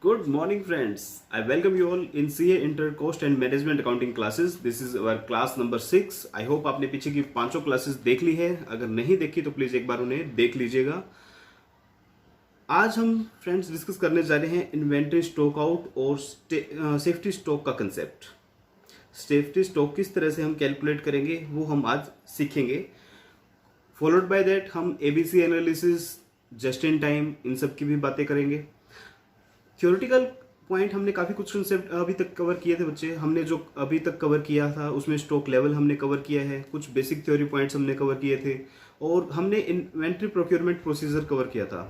Good morning, friends. I welcome you all in CA Inter Cost and Management Accounting classes. This is our class number 6. I hope आपने पीछे की पांचों classes देख ली है. अगर नहीं देखी तो प्लीज एक बार उन्हें देख लीजिएगा. आज हम फ्रेंड्स डिस्कस करने जा रहे हैं इन्वेंट्री स्टॉक आउट और सेफ्टी स्टॉक का कंसेप्ट. सेफ्टी स्टॉक किस तरह से हम कैलकुलेट करेंगे वो हम आज सीखेंगे. फॉलोड बाय दैट हम ABC analysis, just in time, इन सब की भी बातें करेंगे. थ्योरेटिकल पॉइंट हमने काफ़ी कुछ कंसेप्ट अभी तक कवर किए थे बच्चे. हमने जो अभी तक कवर किया था उसमें स्टॉक लेवल हमने कवर किया है, कुछ बेसिक थ्योरी पॉइंट्स हमने कवर किए थे और हमने इन्वेंट्री प्रोक्योरमेंट प्रोसीजर कवर किया था.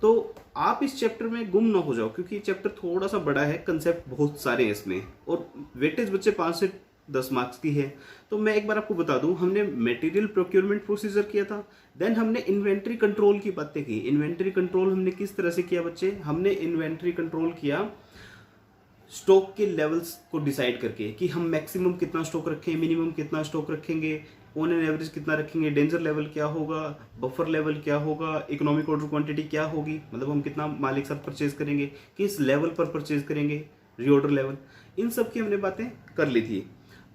तो आप इस चैप्टर में गुम ना हो जाओ क्योंकि चैप्टर थोड़ा सा बड़ा है, कंसेप्ट बहुत सारे हैं इसमें और वेटेज बच्चे 5 से 10 मार्क्स की है. तो मैं एक बार आपको बता दूं, हमने मटेरियल प्रोक्योरमेंट प्रोसीजर किया था, देन हमने इन्वेंट्री कंट्रोल की बातें की. इन्वेंट्री कंट्रोल हमने किस तरह से किया बच्चे? हमने इन्वेंट्री कंट्रोल किया स्टॉक के लेवल्स को डिसाइड करके कि हम मैक्सिमम कितना स्टॉक रखें, मिनिमम कितना स्टॉक रखेंगे, ऑन एन एवरेज कितना रखेंगे, डेंजर लेवल क्या होगा, बफर लेवल क्या होगा, इकोनॉमिक ऑर्डर क्वांटिटी क्या होगी, मतलब हम कितना माल एक साथ परचेज करेंगे, किस लेवल पर परचेज करेंगे, रीऑर्डर लेवल, इन सब की हमने बातें कर ली थी.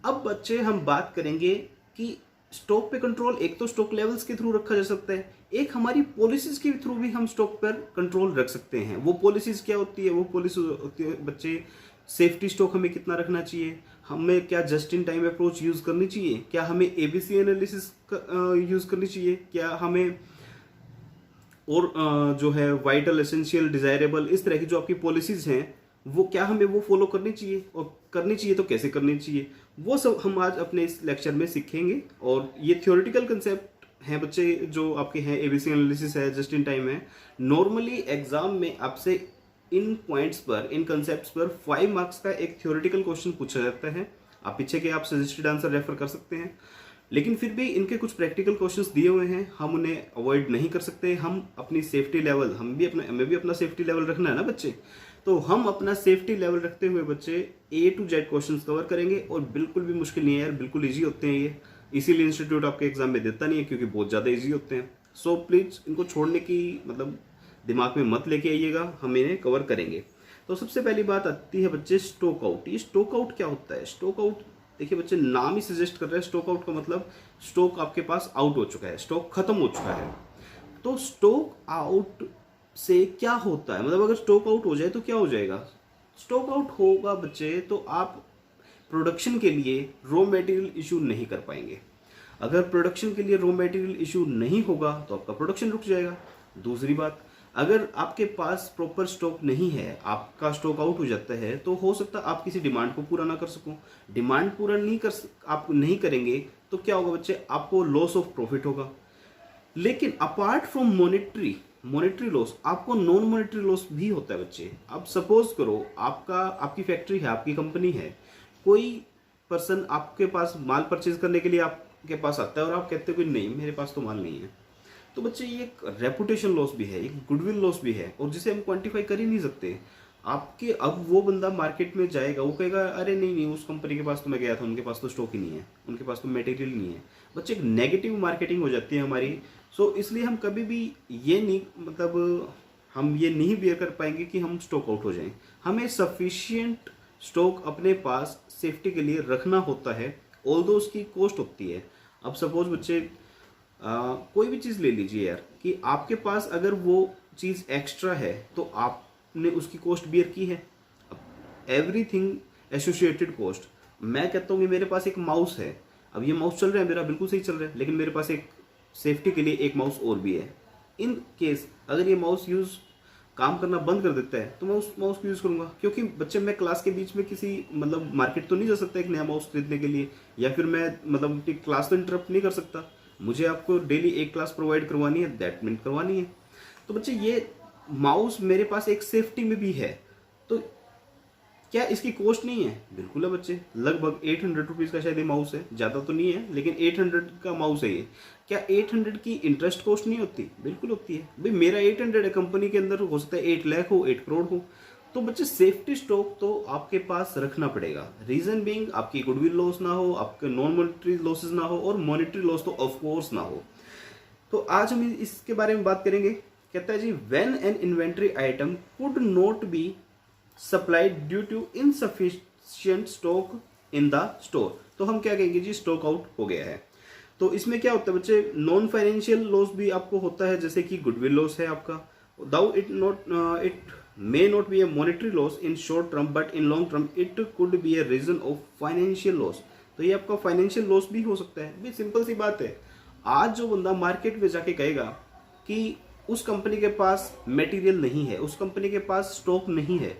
अब बच्चे हम बात करेंगे कि स्टॉक पे कंट्रोल एक तो स्टॉक लेवल्स के थ्रू रखा जा सकता है, एक हमारी पॉलिसीज के थ्रू भी हम स्टॉक पर कंट्रोल रख सकते हैं. वो पॉलिसीज क्या होती है? वो पॉलिसी होती है बच्चे, सेफ्टी स्टॉक हमें कितना रखना चाहिए, हमें क्या just in time approach use करनी चाहिए, क्या हमें एबीसी एनालिसिस यूज करनी चाहिए, क्या हमें और जो है वाइटल, एसेंशियल, डिजायरेबल, इस तरह की जो आपकी पॉलिसीज हैं वो क्या हमें वो फॉलो करनी चाहिए, और करनी चाहिए तो कैसे करनी चाहिए, वो सब हम आज अपने इस लेक्चर में सीखेंगे. और ये थ्योरेटिकल कंसेप्ट हैं बच्चे जो आपके हैं, एबीसी एनालिसिस है, जस्ट इन टाइम है. नॉर्मली एग्जाम में आपसे इन पॉइंट्स पर, इन कंसेप्ट्स पर 5 मार्क्स का एक थ्योरेटिकल क्वेश्चन पूछा जाता है. आप पीछे के आप सजेस्टेड आंसर रेफर कर सकते हैं, लेकिन फिर भी इनके कुछ प्रैक्टिकल क्वेश्चंस दिए हुए हैं, हम उन्हें अवॉइड नहीं कर सकते. हम अपनी सेफ्टी लेवल, हमें भी अपना सेफ्टी लेवल रखना है ना बच्चे. तो हम अपना सेफ्टी लेवल रखते हुए बच्चे A to Z questions cover करेंगे और बिल्कुल भी मुश्किल नहीं है यार, बिल्कुल इजी होते हैं ये. इसीलिए इंस्टीट्यूट आपके एग्जाम में देता नहीं है क्योंकि बहुत ज़्यादा इजी होते हैं. सो प्लीज़ इनको छोड़ने की मतलब दिमाग में मत लेके आइएगा, हम इन्हें कवर करेंगे. तो सबसे पहली बात आती है बच्चे स्टॉक आउट. ये स्टॉक आउट क्या होता है? स्टॉक आउट देखिए बच्चे, नाम ही सजेस्ट कर रहा है. स्टॉक आउट का मतलब स्टॉक आपके पास आउट हो चुका है, स्टॉक खत्म हो चुका है. तो स्टॉक आउट से क्या होता है, मतलब अगर स्टॉक आउट हो जाए तो क्या हो जाएगा? स्टॉक आउट होगा बच्चे तो आप प्रोडक्शन के लिए रॉ मटेरियल इशू नहीं कर पाएंगे. अगर प्रोडक्शन के लिए रॉ मटेरियल इशू नहीं होगा तो आपका प्रोडक्शन रुक जाएगा. दूसरी बात, अगर आपके पास प्रॉपर स्टॉक नहीं है, आपका स्टॉक आउट हो जाता है, तो हो सकता है आप किसी डिमांड को पूरा ना कर सको. डिमांड पूरा आप नहीं करेंगे तो क्या होगा बच्चे? आपको लॉस ऑफ प्रॉफिट होगा. लेकिन अपार्ट फ्रॉम मॉनेटरी लॉस, आपको नॉन मॉनेटरी लॉस भी होता है बच्चे. अब सपोज करो आपकी फैक्ट्री है, आपकी कंपनी है, कोई पर्सन आपके पास माल परचेज करने के लिए आपके पास आता है और आप कहते हो कि नहीं मेरे पास तो माल नहीं है. तो बच्चे ये एक रेपुटेशन लॉस भी है, एक गुडविल लॉस भी है और जिसे हम क्वांटिफाई कर ही नहीं सकते. आपके अब वो बंदा मार्केट में जाएगा, वो कहेगा अरे नहीं नहीं उस कंपनी के पास तो मैं गया था, उनके पास तो स्टॉक ही नहीं है, उनके पास तो मटेरियल नहीं है. बच्चे एक नेगेटिव मार्केटिंग हो जाती है हमारी. सो इसलिए हम कभी भी ये नहीं, मतलब हम ये नहीं बियर कर पाएंगे कि हम स्टॉक आउट हो जाएं. हमें सफिशिएंट स्टॉक अपने पास सेफ्टी के लिए रखना होता है, ऑल्दो उसकी कॉस्ट होती है. अब सपोज बच्चे कोई भी चीज़ ले लीजिए यार, कि आपके पास अगर वो चीज़ एक्स्ट्रा है तो आपने उसकी कॉस्ट बियर की है. Everything associated cost. मैं कहता हूँ कि मेरे पास एक माउस है, अब ये माउस चल रहा है मेरा, बिल्कुल सही चल रहा है, लेकिन मेरे पास एक सेफ्टी के लिए एक माउस और भी है. इन केस अगर ये माउस यूज़ काम करना बंद कर देता है तो मैं उस माउस को यूज़ करूँगा, क्योंकि बच्चे मैं क्लास के बीच में किसी मतलब मार्केट तो नहीं जा सकता एक नया माउस खरीदने के लिए, या फिर मैं मतलब क्लास तो इंटरप्ट नहीं कर सकता. मुझे आपको डेली एक क्लास प्रोवाइड करवानी है, दैट मीन करवानी है. तो बच्चे ये माउस मेरे पास एक सेफ्टी में भी है, तो क्या इसकी कॉस्ट नहीं है? बिल्कुल है बच्चे. लगभग 800 रुपीज़ का शायद ये माउस है, ज़्यादा तो नहीं है लेकिन 800 का माउस है ये. क्या 800 की इंटरेस्ट कॉस्ट नहीं होती? बिल्कुल होती है भाई. मेरा 800 है, कंपनी के अंदर हो सकता है 8 लाख हो, 8 करोड़ हो. तो बच्चे सेफ्टी स्टॉक तो आपके पास रखना पड़ेगा. रीजन बीइंग आपकी गुडविल लॉस ना हो, आपके नॉन मॉनेटरी लॉसेज ना हो, और मॉनेटरी लॉस तो ऑफ कोर्स ना हो. तो आज हम इसके बारे में बात करेंगे. कहता है जी, when an inventory item could not be supplied due to insufficient stock in the store. तो हम क्या कहेंगे जी, स्टॉक आउट हो गया है। तो इसमें क्या होता है बच्चे, नॉन फाइनेंशियल लॉस भी आपको होता है, जैसे कि गुडविल लॉस है आपका, though it may not be a monetary loss in short term but in long term it could be a reason of financial loss. तो ये आपका फाइनेंशियल लॉस भी हो सकता है। भी सिंपल सी बात है, आज जो बंदा मार्केट में जाके कहेगा कि उस कंपनी के पास मटेरियल नहीं है, उस कंपनी के पास स्टॉक नहीं है,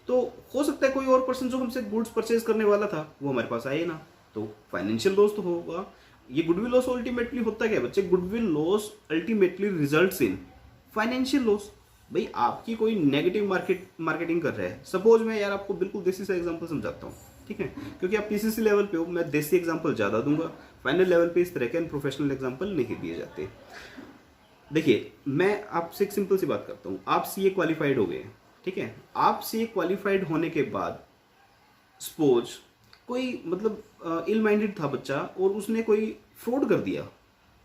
तो हो सकता है कोई और पर्सन जो हमसे गुड्स परचेज करने वाला था वो हमारे पास आए ना, तो फाइनेंशियल लॉस तो होगा। ये गुडविल लॉस अल्टीमेटली होता क्या बच्चे, goodwill loss ultimately results in financial loss. भाई आपकी कोई नेगेटिव मार्केटिंग कर रहा है, सपोज मैं यार आपको बिल्कुल देसी सा एग्जांपल समझाता हूँ, ठीक है, क्योंकि आप पीसीसी लेवल पे हो, मैं देसी एग्जांपल ज़्यादा दूंगा, फाइनल लेवल पे इस तरह के प्रोफेशनल एग्जांपल नहीं दिए जाते। देखिए मैं आपसे एक सिंपल सी बात करता हूँ, आप सीए क्वालिफाइड हो गए, ठीक है, आप सीए क्वालिफाइड होने के बाद सपोज कोई मतलब इल माइंडेड था बच्चा और उसने कोई फ्रॉड कर दिया,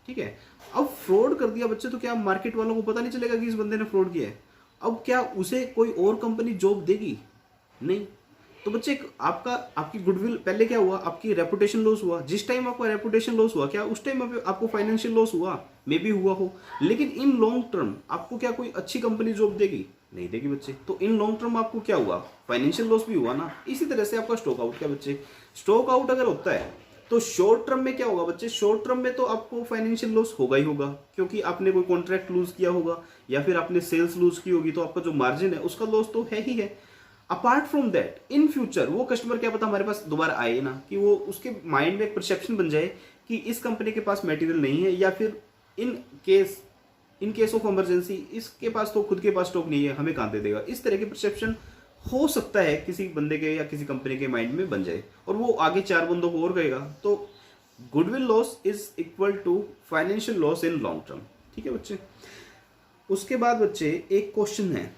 ठीक है, अब फ्रॉड कर दिया बच्चे, तो क्या मार्केट वालों को पता नहीं चलेगा कि इस बंदे ने फ्रॉड किया है? अब क्या उसे कोई और कंपनी जॉब देगी? नहीं। तो बच्चे आपका आपकी गुडविल, पहले क्या हुआ, आपकी रेपुटेशन लॉस हुआ। जिस टाइम आपका रेपुटेशन लॉस हुआ, क्या उस टाइम आपको फाइनेंशियल लॉस हुआ? मे बी हुआ हो, लेकिन इन लॉन्ग टर्म आपको क्या कोई अच्छी कंपनी जॉब देगी? नहीं देगी बच्चे। तो इन लॉन्ग टर्म आपको क्या हुआ, फाइनेंशियल लॉस भी हुआ ना। इसी तरह से आपका स्टॉक आउट, क्या बच्चे, स्टॉक आउट अगर होता है तो शॉर्ट टर्म में क्या होगा बच्चे, शॉर्ट टर्म में तो आपको फाइनेंशियल लॉस होगा ही होगा, क्योंकि आपने कोई कॉन्ट्रैक्ट लूज किया होगा या फिर आपने सेल्स लूज की होगी, तो आपका जो मार्जिन है उसका लॉस तो है ही है। Apart from that in future वो कस्टमर क्या पता हमारे पास दोबारा आए ना, कि वो उसके माइंड में एक परसेप्शन बन जाए कि इस कंपनी के पास मटेरियल नहीं है, या फिर इन केस ऑफ इमरजेंसी इसके पास तो खुद के पास स्टॉक नहीं है, हमें कहां दे देगा। इस तरह के परसेप्शन हो सकता है किसी बंदे के या किसी कंपनी के माइंड में बन जाए, और वो आगे 4 बंदों को और कहेगा। तो goodwill loss is equal to financial loss in long term, ठीक है बच्चे। उसके बाद बच्चे एक क्वेश्चन है,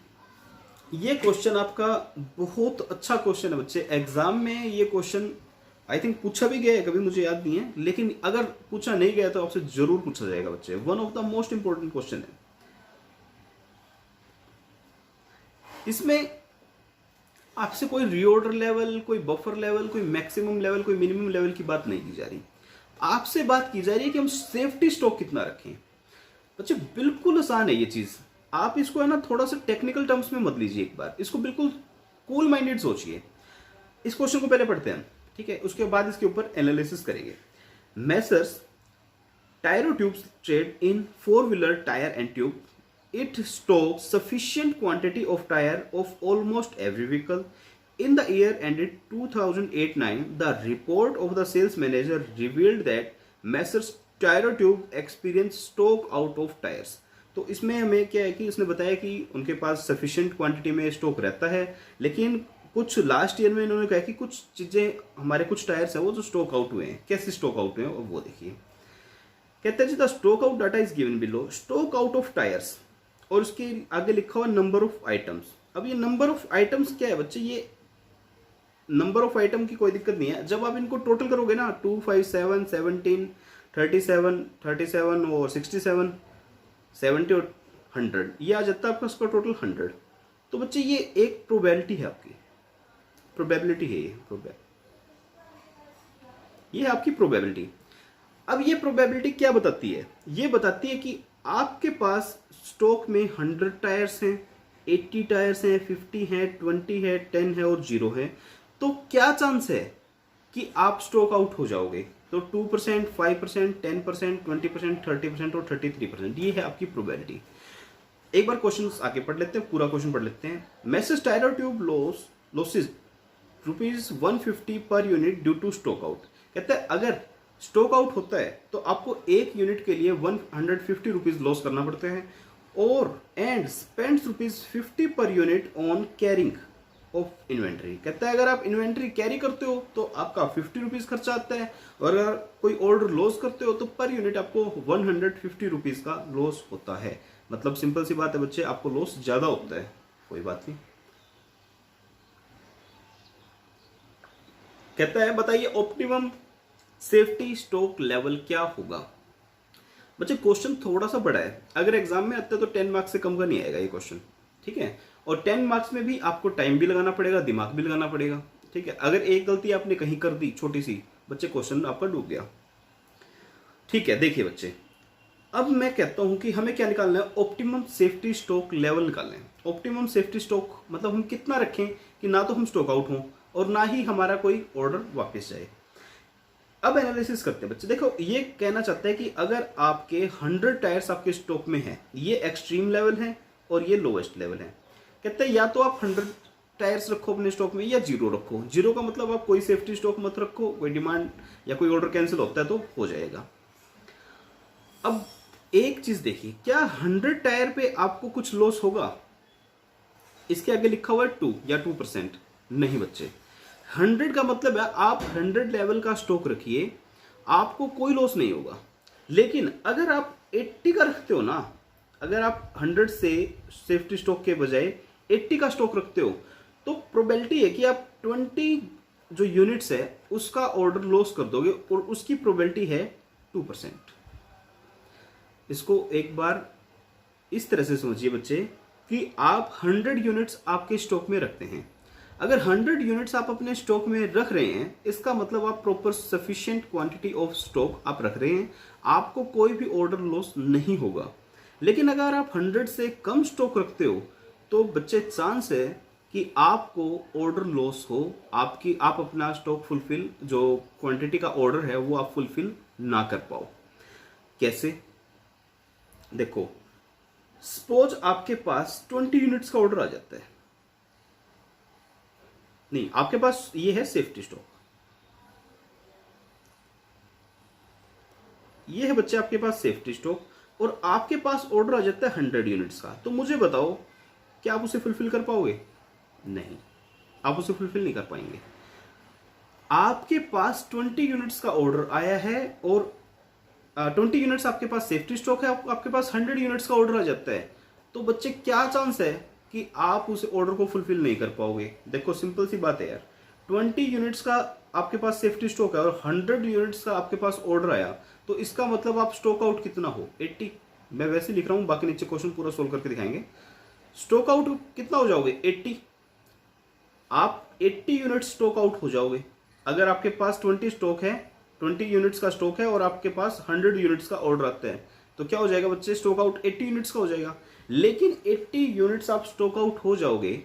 ये क्वेश्चन आपका बहुत अच्छा क्वेश्चन है बच्चे, एग्जाम में ये क्वेश्चन आई थिंक पूछा भी गया है कभी, मुझे याद नहीं है, लेकिन अगर पूछा नहीं गया तो आपसे जरूर पूछा जाएगा बच्चे। One of the most important question है। इसमें आपसे कोई रीऑर्डर लेवल, कोई बफर लेवल, कोई मैक्सिमम लेवल, कोई मिनिमम लेवल की बात नहीं की जा रही, आपसे बात की जा रही है कि हम सेफ्टी स्टॉक कितना रखें। बच्चे बिल्कुल आसान है ये चीज, आप इसको है ना थोड़ा सा टेक्निकल टर्म्स में मत लीजिए, एक बार इसको बिल्कुल कूल माइंडेड सोचिए। इस क्वेश्चन को पहले पढ़ते हैं, ठीक है, उसके बाद इसके ऊपर एनालिसिस करेंगे। Messrs Tyro tubes trade in 4-व्हीलर tyre and tube. It stocks sufficient quantity of tire of almost every vehicle. In the year ended 2008-9, the report of the sales manager revealed that Messrs Tyrotube experienced stock out of tires. तो इसमें हमें क्या है कि उसने बताया कि उनके पास सफिशिएंट क्वांटिटी में स्टॉक रहता है, लेकिन कुछ लास्ट ईयर में इन्होंने कहा कि कुछ चीज़ें, हमारे कुछ टायर्स हैं वो जो स्टॉक आउट हुए हैं। कैसे स्टॉक आउट हुए हैं वो देखिए। कहते हैं जी the stock out data is given below, stock out of tyres, और उसके आगे लिखा हुआ नंबर ऑफ आइटम्स। अब ये नंबर ऑफ आइटम्स क्या है बच्चे, ये नंबर ऑफ आइटम की कोई दिक्कत नहीं है, जब आप इनको टोटल करोगे ना 2, 5, 7, 17, 37 और 67, 70 और 100, ये आ जाता है आपका उसका टोटल 100। तो बच्चे ये एक प्रोबेबिलिटी है, आपकी प्रोबेबिलिटी है, ये आपकी प्रोबेबिलिटी। अब ये प्रोबेबिलिटी क्या बताती है, ये बताती है कि आपके पास स्टॉक में 100 टायर्स हैं, 80 टायर्स हैं, 50 हैं, 20 है, 10 है और 0 है, तो क्या चांस है कि आप स्टॉक आउट हो जाओगे। तो 2%, 5%, 10%, 20%, 30% और 33%, ये है आपकी प्रोबेबिलिटी। एक बार क्वेश्चन आगे पढ़ लेते हैं, पूरा क्वेश्चन पढ़ लेते हैं। Messrs टायरो tube losses ₹150 per unit due to stock out. कहते हैं अगर स्टॉक आउट होता है तो आपको एक यूनिट के लिए 150 रुपीज लॉस करना पड़ते हैं, और and spends ₹50 per unit on carrying of inventory. कहता है अगर आप इन्वेंट्री कैरी करते हो तो आपका 50 रुपीज खर्चा आता है, और अगर कोई ऑर्डर लॉस करते हो तो पर यूनिट आपको 150 रुपीज का लॉस होता है। मतलब सिंपल सी बात है बच्चे, आपको लॉस ज्यादा होता है, कोई बात नहीं। कहता है बताइए ऑप्टिमम सेफ्टी स्टॉक लेवल क्या होगा। बच्चे क्वेश्चन थोड़ा सा बड़ा है, अगर एग्जाम में आता है तो 10 मार्क्स से कम का नहीं आएगा ये क्वेश्चन, ठीक है। और 10 मार्क्स में भी आपको टाइम भी लगाना पड़ेगा, दिमाग भी लगाना पड़ेगा। ठीक है, अगर एक गलती आपने कहीं कर दी छोटी सी, बच्चे क्वेश्चन आपका डूब गया। ठीक है, देखिए बच्चे, अब मैं कहता हूं कि हमें क्या निकालना है, ऑप्टिमम सेफ्टी स्टॉक लेवल निकालना है। ऑप्टिमम सेफ्टी स्टॉक मतलब हम कितना रखें कि ना तो हम स्टॉक आउट हों और ना ही हमारा कोई ऑर्डर वापस जाए। अब एनालिसिस करते हैं बच्चे। देखो, ये कहना चाहता है कि अगर आपके 100 टायर्स आपके स्टॉक में हैं, ये एक्सट्रीम लेवल है और ये लोवेस्ट लेवल है। कहते हैं या तो आप 100 टायर्स रखो अपने स्टॉक में या 0 रखो। 0 का मतलब आप कोई सेफ्टी स्टॉक मत रखो, कोई डिमांड या कोई ऑर्डर कैंसिल होता है तो हो जाएगा। अब एक चीज देखिए, क्या 100 टायर पे आपको कुछ लॉस होगा? इसके आगे लिखा हुआ है 2 या 2%। नहीं बच्चे, 100 का मतलब है आप 100 लेवल का स्टॉक रखिए, आपको कोई लॉस नहीं होगा। लेकिन अगर आप 80 का रखते हो ना, अगर आप 100 से सेफ्टी स्टॉक के बजाय 80 का स्टॉक रखते हो, तो प्रोबेबिलिटी है कि आप 20 जो यूनिट्स है उसका ऑर्डर लॉस कर दोगे और उसकी प्रोबेबिलिटी है 2%। इसको एक बार इस तरह से समझिए बच्चे कि आप 100 यूनिट्स आपके स्टॉक में रखते हैं। अगर 100 यूनिट्स आप अपने स्टॉक में रख रहे हैं, इसका मतलब आप proper sufficient quantity of stock आप रख रहे हैं, आपको कोई भी ऑर्डर लॉस नहीं होगा। लेकिन अगर आप 100 से कम स्टॉक रखते हो तो बच्चे चांस है कि आपको ऑर्डर लॉस हो, आप अपना स्टॉक फुलफिल, जो क्वांटिटी का ऑर्डर है वो आप फुलफिल ना कर पाओ। कैसे? देखो, सपोज आपके पास 20 यूनिट्स का ऑर्डर आ जाता है, नहीं आपके पास ये है सेफ्टी स्टॉक, ये है बच्चे आपके पास सेफ्टी स्टॉक और आपके पास ऑर्डर आ जाता है 100 यूनिट्स का। तो मुझे बताओ, क्या आप उसे फुलफिल कर पाओगे? नहीं, आप उसे फुलफिल नहीं कर पाएंगे। आपके पास 20 यूनिट्स का ऑर्डर आया है और 20 यूनिट्स आपके पास सेफ्टी स्टॉक है, आपके पास 100 यूनिट्स का ऑर्डर आ जाता है, तो बच्चे क्या चांस है कि आप उस ऑर्डर को फुलफिल नहीं कर पाओगे? देखो सिंपल सी बात है यार, 20 यूनिट्स का आपके पास सेफ्टी स्टॉक है और 100 यूनिट्स का आपके पास ऑर्डर आया, तो इसका मतलब आप स्टॉक आउट कितना हो? 80। मैं वैसे लिख रहा हूं, बाकी नीचे क्वेश्चन पूरा सोल्व करके दिखाएंगे। स्टॉक आउट कितना हो जाओगे? 80। आप 80 यूनिट्स स्टॉक आउट हो जाओगे। अगर आपके पास 20 स्टॉक है, 20 यूनिट्स का स्टॉक है और आपके पास 100 यूनिट्स का ऑर्डर आता है, तो क्या हो जाएगा बच्चे? स्टॉक आउट 80 यूनिट्स का हो जाएगा। लेकिन 80 यूनिट्स आप स्टॉक आउट हो जाओगे,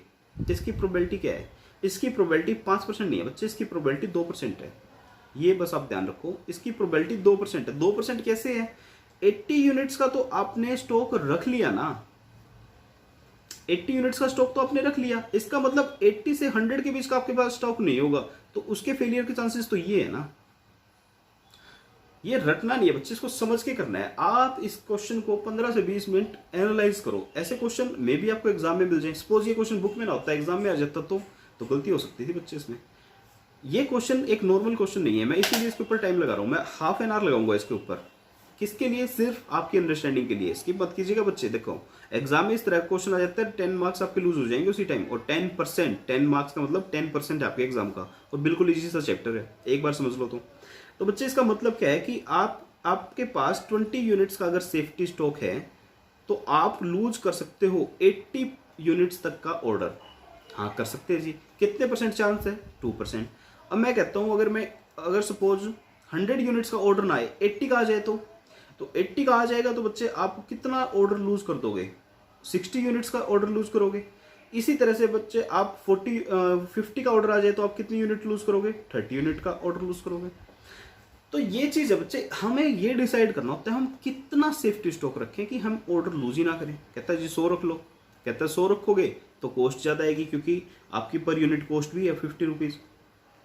इसकी प्रोबेबिलिटी क्या है? इसकी प्रोबेबिलिटी 5% नहीं है बच्चे, इसकी प्रोबेबिलिटी 2% है। ये बस आप ध्यान रखो, इसकी प्रोबेबिलिटी 2% है। 2% कैसे है? 80 यूनिट्स का तो आपने स्टॉक रख लिया ना, 80 यूनिट्स का स्टॉक तो आपने रख लिया, इसका मतलब 80 से 100 के बीच का आपके पास स्टॉक नहीं होगा, तो उसके फेलियर के चांसेस तो ये है ना। ये रटना नहीं है बच्चे, इसको समझ के करना है। आप इस क्वेश्चन को 15 से 20 मिनट एनालाइज करो। ऐसे क्वेश्चन मे भी आपको एग्जाम में मिल जाए। सपोज ये क्वेश्चन बुक में ना होता, एग्जाम में आ जाता तो गलती हो सकती थी बच्चे इसमें। ये क्वेश्चन एक नॉर्मल क्वेश्चन नहीं है, मैं इसीलिए इसके ऊपर टाइम लगा रहा हूँ। मैं हाफ एन आवर लगाऊंगा इसके ऊपर। किसके लिए? सिर्फ आपकी अंडरस्टैंडिंग के लिए। स्किप मत कीजिएगा बच्चे। देखो, एग्जाम में इस तरह का क्वेश्चन आ जाता है, 10 मार्क्स आपके लूज हो जाएंगे उसी टाइम। और 10 मार्क्स का मतलब 10% है आपके एग्जाम का, और बिल्कुल इजी सा चैप्टर है, एक बार समझ लो तो बच्चे इसका मतलब क्या है कि आपके पास 20 यूनिट्स का अगर सेफ्टी स्टॉक है तो आप लूज कर सकते हो 80 यूनिट्स तक का ऑर्डर। हाँ कर सकते हैं जी। कितने परसेंट चांस है? 2%। अब मैं कहता हूं अगर सपोज 100 यूनिट्स का ऑर्डर ना आए, 80 का आ जाए तो 80 का आ जाएगा, तो बच्चे आप कितना ऑर्डर लूज कर दोगे? 60 यूनिट्स का ऑर्डर लूज करोगे। इसी तरह से बच्चे आप 50 का ऑर्डर आ जाए तो आप कितनी यूनिट लूज करोगे? 30 यूनिट का ऑर्डर लूज करोगे। तो ये चीज है बच्चे, हमें ये डिसाइड करना होता है हम कितना सेफ्टी स्टॉक रखें कि हम ऑर्डर लूज ही ना करें। कहता है जी 100 रख लो। कहता है 100 रखोगे तो कॉस्ट ज्यादा आएगी, क्योंकि आपकी पर यूनिट कॉस्ट भी है 50 रुपीज।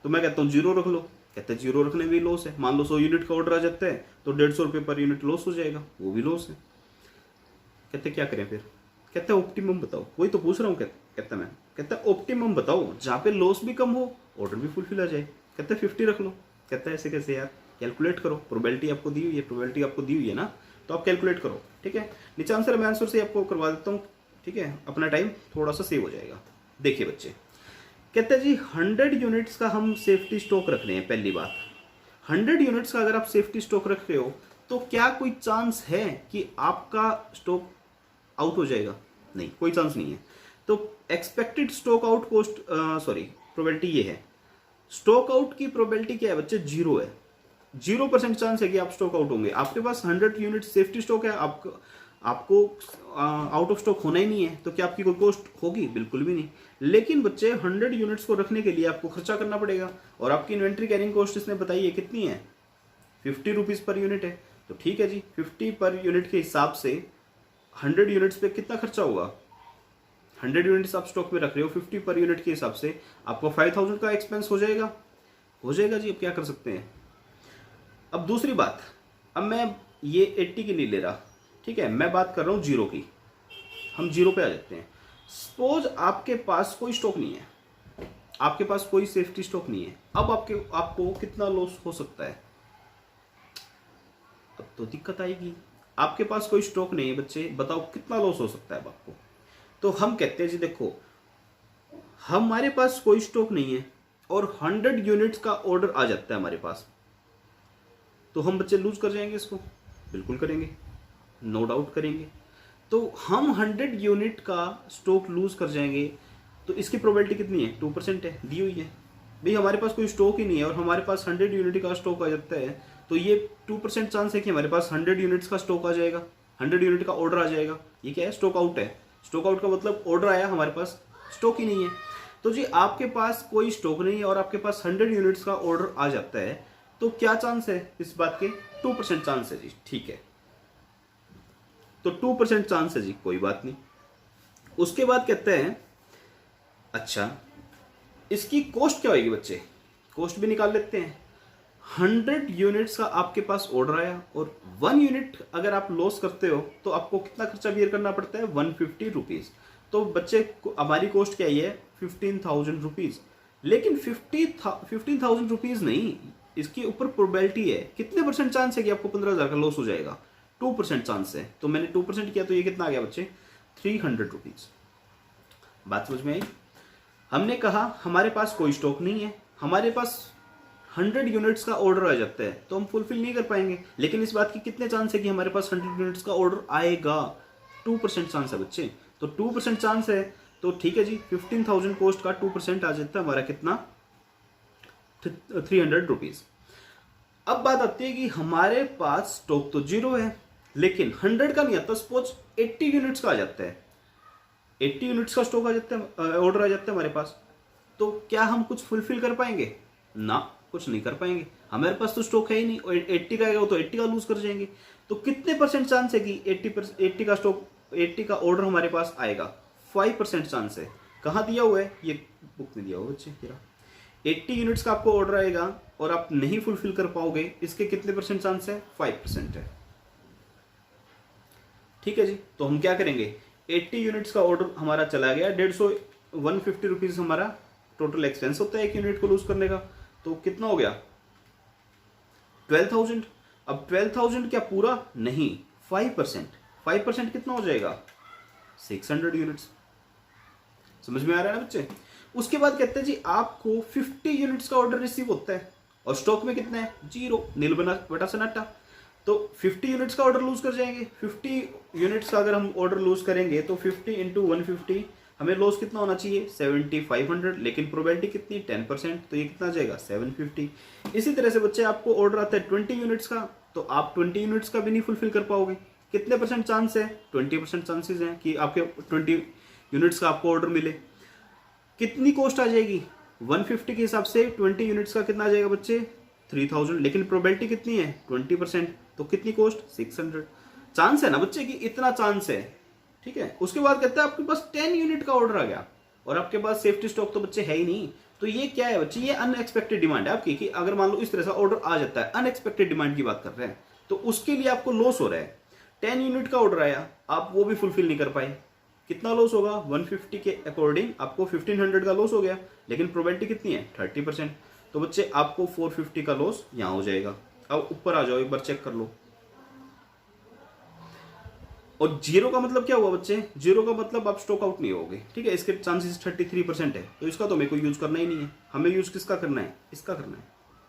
तो मैं कहता हूँ 0 रख लो। कहता है 0 रखने में भी लॉस है। मान लो 100 यूनिट का ऑर्डर आ जाता है तो 150 रुपये पर यूनिट लॉस हो जाएगा, वो भी लॉस है। कहते क्या करें फिर? कहता है ऑप्टिमम बताओ। वही तो पूछ रहा हूँ। कहता है ऑप्टिमम बताओ जहाँ पे लॉस भी कम हो, ऑर्डर भी फुलफिल आ जाए। कहता है 50 रख लो। कहता है ऐसे कैसे यार? कैलकुलेट करो, प्रोबेबिलिटी आपको दी हुई है, प्रोबेबिलिटी आपको दी हुई है ना, तो आप कैलकुलेट करो। ठीक है, नीचे आंसर मैं आंसर से आपको करवा देता हूँ। ठीक है, अपना टाइम थोड़ा सा सेव हो जाएगा। देखिए बच्चे, कहते हैं जी 100 यूनिट्स का हम सेफ्टी स्टॉक रख रहे हैं। पहली बात, 100 यूनिट्स का अगर आप सेफ्टी स्टॉक रख रहे हो तो क्या कोई चांस है कि आपका स्टॉक आउट हो जाएगा? नहीं, कोई चांस नहीं है। तो expected stock out cost probability ये है। स्टॉक आउट की प्रोबेबिलिटी क्या है बच्चे? 0 है। 0% चांस है कि आप स्टॉक आउट होंगे। आपके पास 100 यूनिट सेफ्टी स्टॉक है, आपको आउट ऑफ स्टॉक होना ही नहीं है, तो क्या आपकी कोई कॉस्ट होगी? बिल्कुल भी नहीं। लेकिन बच्चे 100 यूनिट्स को रखने के लिए आपको खर्चा करना पड़ेगा, और आपकी इन्वेंट्री कैरिंग कॉस्ट इसने बताई है कितनी है? 50 रुपीज़ पर यूनिट है। तो ठीक है जी, 50 पर यूनिट के हिसाब से 100 यूनिट्स पे कितना खर्चा होगा? 100 यूनिट्स आप स्टॉक में रख रहे हो, 50 पर यूनिट के हिसाब से आपको 5000 का एक्सपेंस हो जाएगा। हो जाएगा जी, अब क्या कर सकते हैं। अब दूसरी बात, अब मैं ये 80 की नहीं ले रहा, ठीक है, मैं बात कर रहा हूँ 0 की। हम 0 पे आ जाते हैं। सपोज आपके पास कोई स्टॉक नहीं है, आपके पास कोई सेफ्टी स्टॉक नहीं है, अब आपको कितना लॉस हो सकता है? अब तो दिक्कत आएगी। आपके पास कोई स्टॉक नहीं है बच्चे, बताओ कितना लॉस हो सकता है अब आपको? तो हम कहते हैं जी देखो, हमारे पास कोई स्टॉक नहीं है और 100 यूनिट्स का ऑर्डर आ जाता है हमारे पास, तो हम बच्चे लूज कर जाएंगे इसको? बिल्कुल करेंगे, नो डाउट करेंगे। तो हम 100 यूनिट का स्टॉक लूज कर जाएंगे, तो इसकी प्रोबेबिलिटी कितनी है? 2% है, दी हुई है भाई। हमारे पास कोई स्टॉक ही नहीं है और हमारे पास 100 यूनिट का स्टॉक आ जाता है, तो ये 2% चांस है कि हमारे पास 100 यूनिट्स का स्टॉक आ जाएगा, 100 यूनिट का ऑर्डर आ जाएगा। ये क्या है? स्टॉक आउट है। स्टॉक आउट का मतलब ऑर्डर आया, हमारे पास स्टॉक ही नहीं है। तो जी आपके पास कोई स्टॉक नहीं है और आपके पास 100 यूनिट्स का ऑर्डर आ जाता है, तो क्या चांस है इस बात के? 2% चांस है जी, ठीक है। तो 2% चांस है जी, कोई बात नहीं। उसके बाद कहते हैं अच्छा इसकी कॉस्ट क्या होगी बच्चे? कॉस्ट भी निकाल लेते हैं। 100 यूनिट्स का आपके पास ऑर्डर आया और 1 यूनिट अगर आप लॉस करते हो तो आपको कितना खर्चा बियर करना पड़ता है? 150 रुपीज। तो बच्चे हमारी कॉस्ट क्या है? 15,000 रुपीज। लेकिन 15,000 रुपीज नहीं, इसके ऊपर प्रोबेबिलिटी है। कितने परसेंट चांस है कि आपको 15,000 का लॉस हो जाएगा? 2% चांस है। तो मैंने 2% किया तो ये कितना आ गया बच्चे? 300 रुपीज। बात समझ में आई? हमने कहा हमारे पास कोई स्टॉक नहीं है, हमारे पास 100 यूनिट्स का ऑर्डर आ जाता है, तो हम फुलफिल नहीं कर पाएंगे। लेकिन इस बात की कितने चांस है कि हमारे पास 100 यूनिट्स का ऑर्डर आएगा? 2% चांस है बच्चे। तो 2% चांस है, तो ठीक है जी, 15,000 कॉस्ट का 2% आ जाता है हमारा कितना? 300 रुपीज। अब बात आती है कि हमारे पास स्टॉक तो 0 है, लेकिन 100 का नहीं आता। सपोज 80 यूनिट्स का आ जाता है, 80 यूनिट्स का स्टॉक आ जाता है, ऑर्डर आ जाता है हमारे पास, तो क्या हम कुछ फुलफिल कर पाएंगे? ना, कुछ नहीं कर पाएंगे। हमारे पास तो स्टॉक है ही नहीं, और 80 का आएगा तो 80 का लूज कर जाएंगे। तो कितने परसेंट चांस है कि 80 का स्टॉक, 80 का ऑर्डर हमारे पास आएगा? 5% चांस है। कहाँ दिया हुआ है? ये बुक में दिया हुआ बच्चे, 80 यूनिट्स का आपको ऑर्डर आएगा और आप नहीं फुलफिल कर पाओगे, इसके कितने परसेंट चांस है? 5% है। ठीक है जी, तो हम क्या करेंगे? 80 यूनिट्स का ऑर्डर हमारा चला गया, 150 रुपीज हमारा टोटल एक्सपेंस होता है एक यूनिट को लूज करने का। तो कितना हो गया? 12,000। अब 12,000 क्या पूरा? नहीं, 5%। 5% कितना हो जाएगा? 600 यूनिट्स। समझ में आ रहा है ना बच्चे? उसके बाद कहते हैं जी आपको 50 यूनिट्स का ऑर्डर रिसीव होता है और स्टॉक में कितना है? 0, नील बटा सन्नाटा। तो 50 यूनिट्स का ऑर्डर लूज कर जाएंगे। 50 यूनिट्स का अगर हम ऑर्डर लूज करेंगे तो 50 इंटू 150, हमें लॉस कितना होना चाहिए? 7,500। लेकिन प्रोबेबिलिटी कितनी? 10%। तो ये कितना आ जाएगा? 750। इसी तरह से बच्चे आपको ऑर्डर आता है 20 यूनिट्स का, तो आप 20 यूनिट्स का भी नहीं फुलफिल कर पाओगे। कितने परसेंट चांस है? 20% चांसेस हैं कि आपके 20 यूनिट्स का आपको ऑर्डर मिले। कितनी कॉस्ट आ जाएगी? 150 के हिसाब से 20 यूनिट्स का कितना आ जाएगा बच्चे? 3,000। लेकिन प्रोबेबिलिटी कितनी है? 20%। तो कितनी कॉस्ट? 600। चांस है ना बच्चे कि इतना चांस है। ठीक है। उसके बाद कहता है आपके पास 10 यूनिट का ऑर्डर आ गया और आपके पास सेफ्टी स्टॉक तो बच्चे है ही नहीं। तो ये क्या है बच्चे? ये अनएक्सपेक्टेड डिमांड है आपकी, कि अगर मान लो इस तरह से ऑर्डर आ जाता है, अनएक्सपेक्टेड डिमांड की बात कर रहे हैं, तो उसके लिए आपको लॉस हो रहा है। 10 यूनिट का ऑर्डर आया, आप वो भी फुलफिल नहीं कर पाए, कितना लॉस होगा? 150 के अकॉर्डिंग आपको 1500 का लॉस हो गया। लेकिन प्रोबेबिलिटी कितनी है? 30%। तो बच्चे आपको 450 का लॉस यहां हो जाएगा। अब ऊपर आ जाओ, एक बार चेक कर लो। और 0 का मतलब क्या हुआ बच्चे? 0 का मतलब आप स्टॉक आउट नहीं होगे। ठीक है, इसके चांसेस 33% है, तो इसका तो मेरे को यूज करना ही नहीं है। हमें यूज किसका करना है? इसका करना है।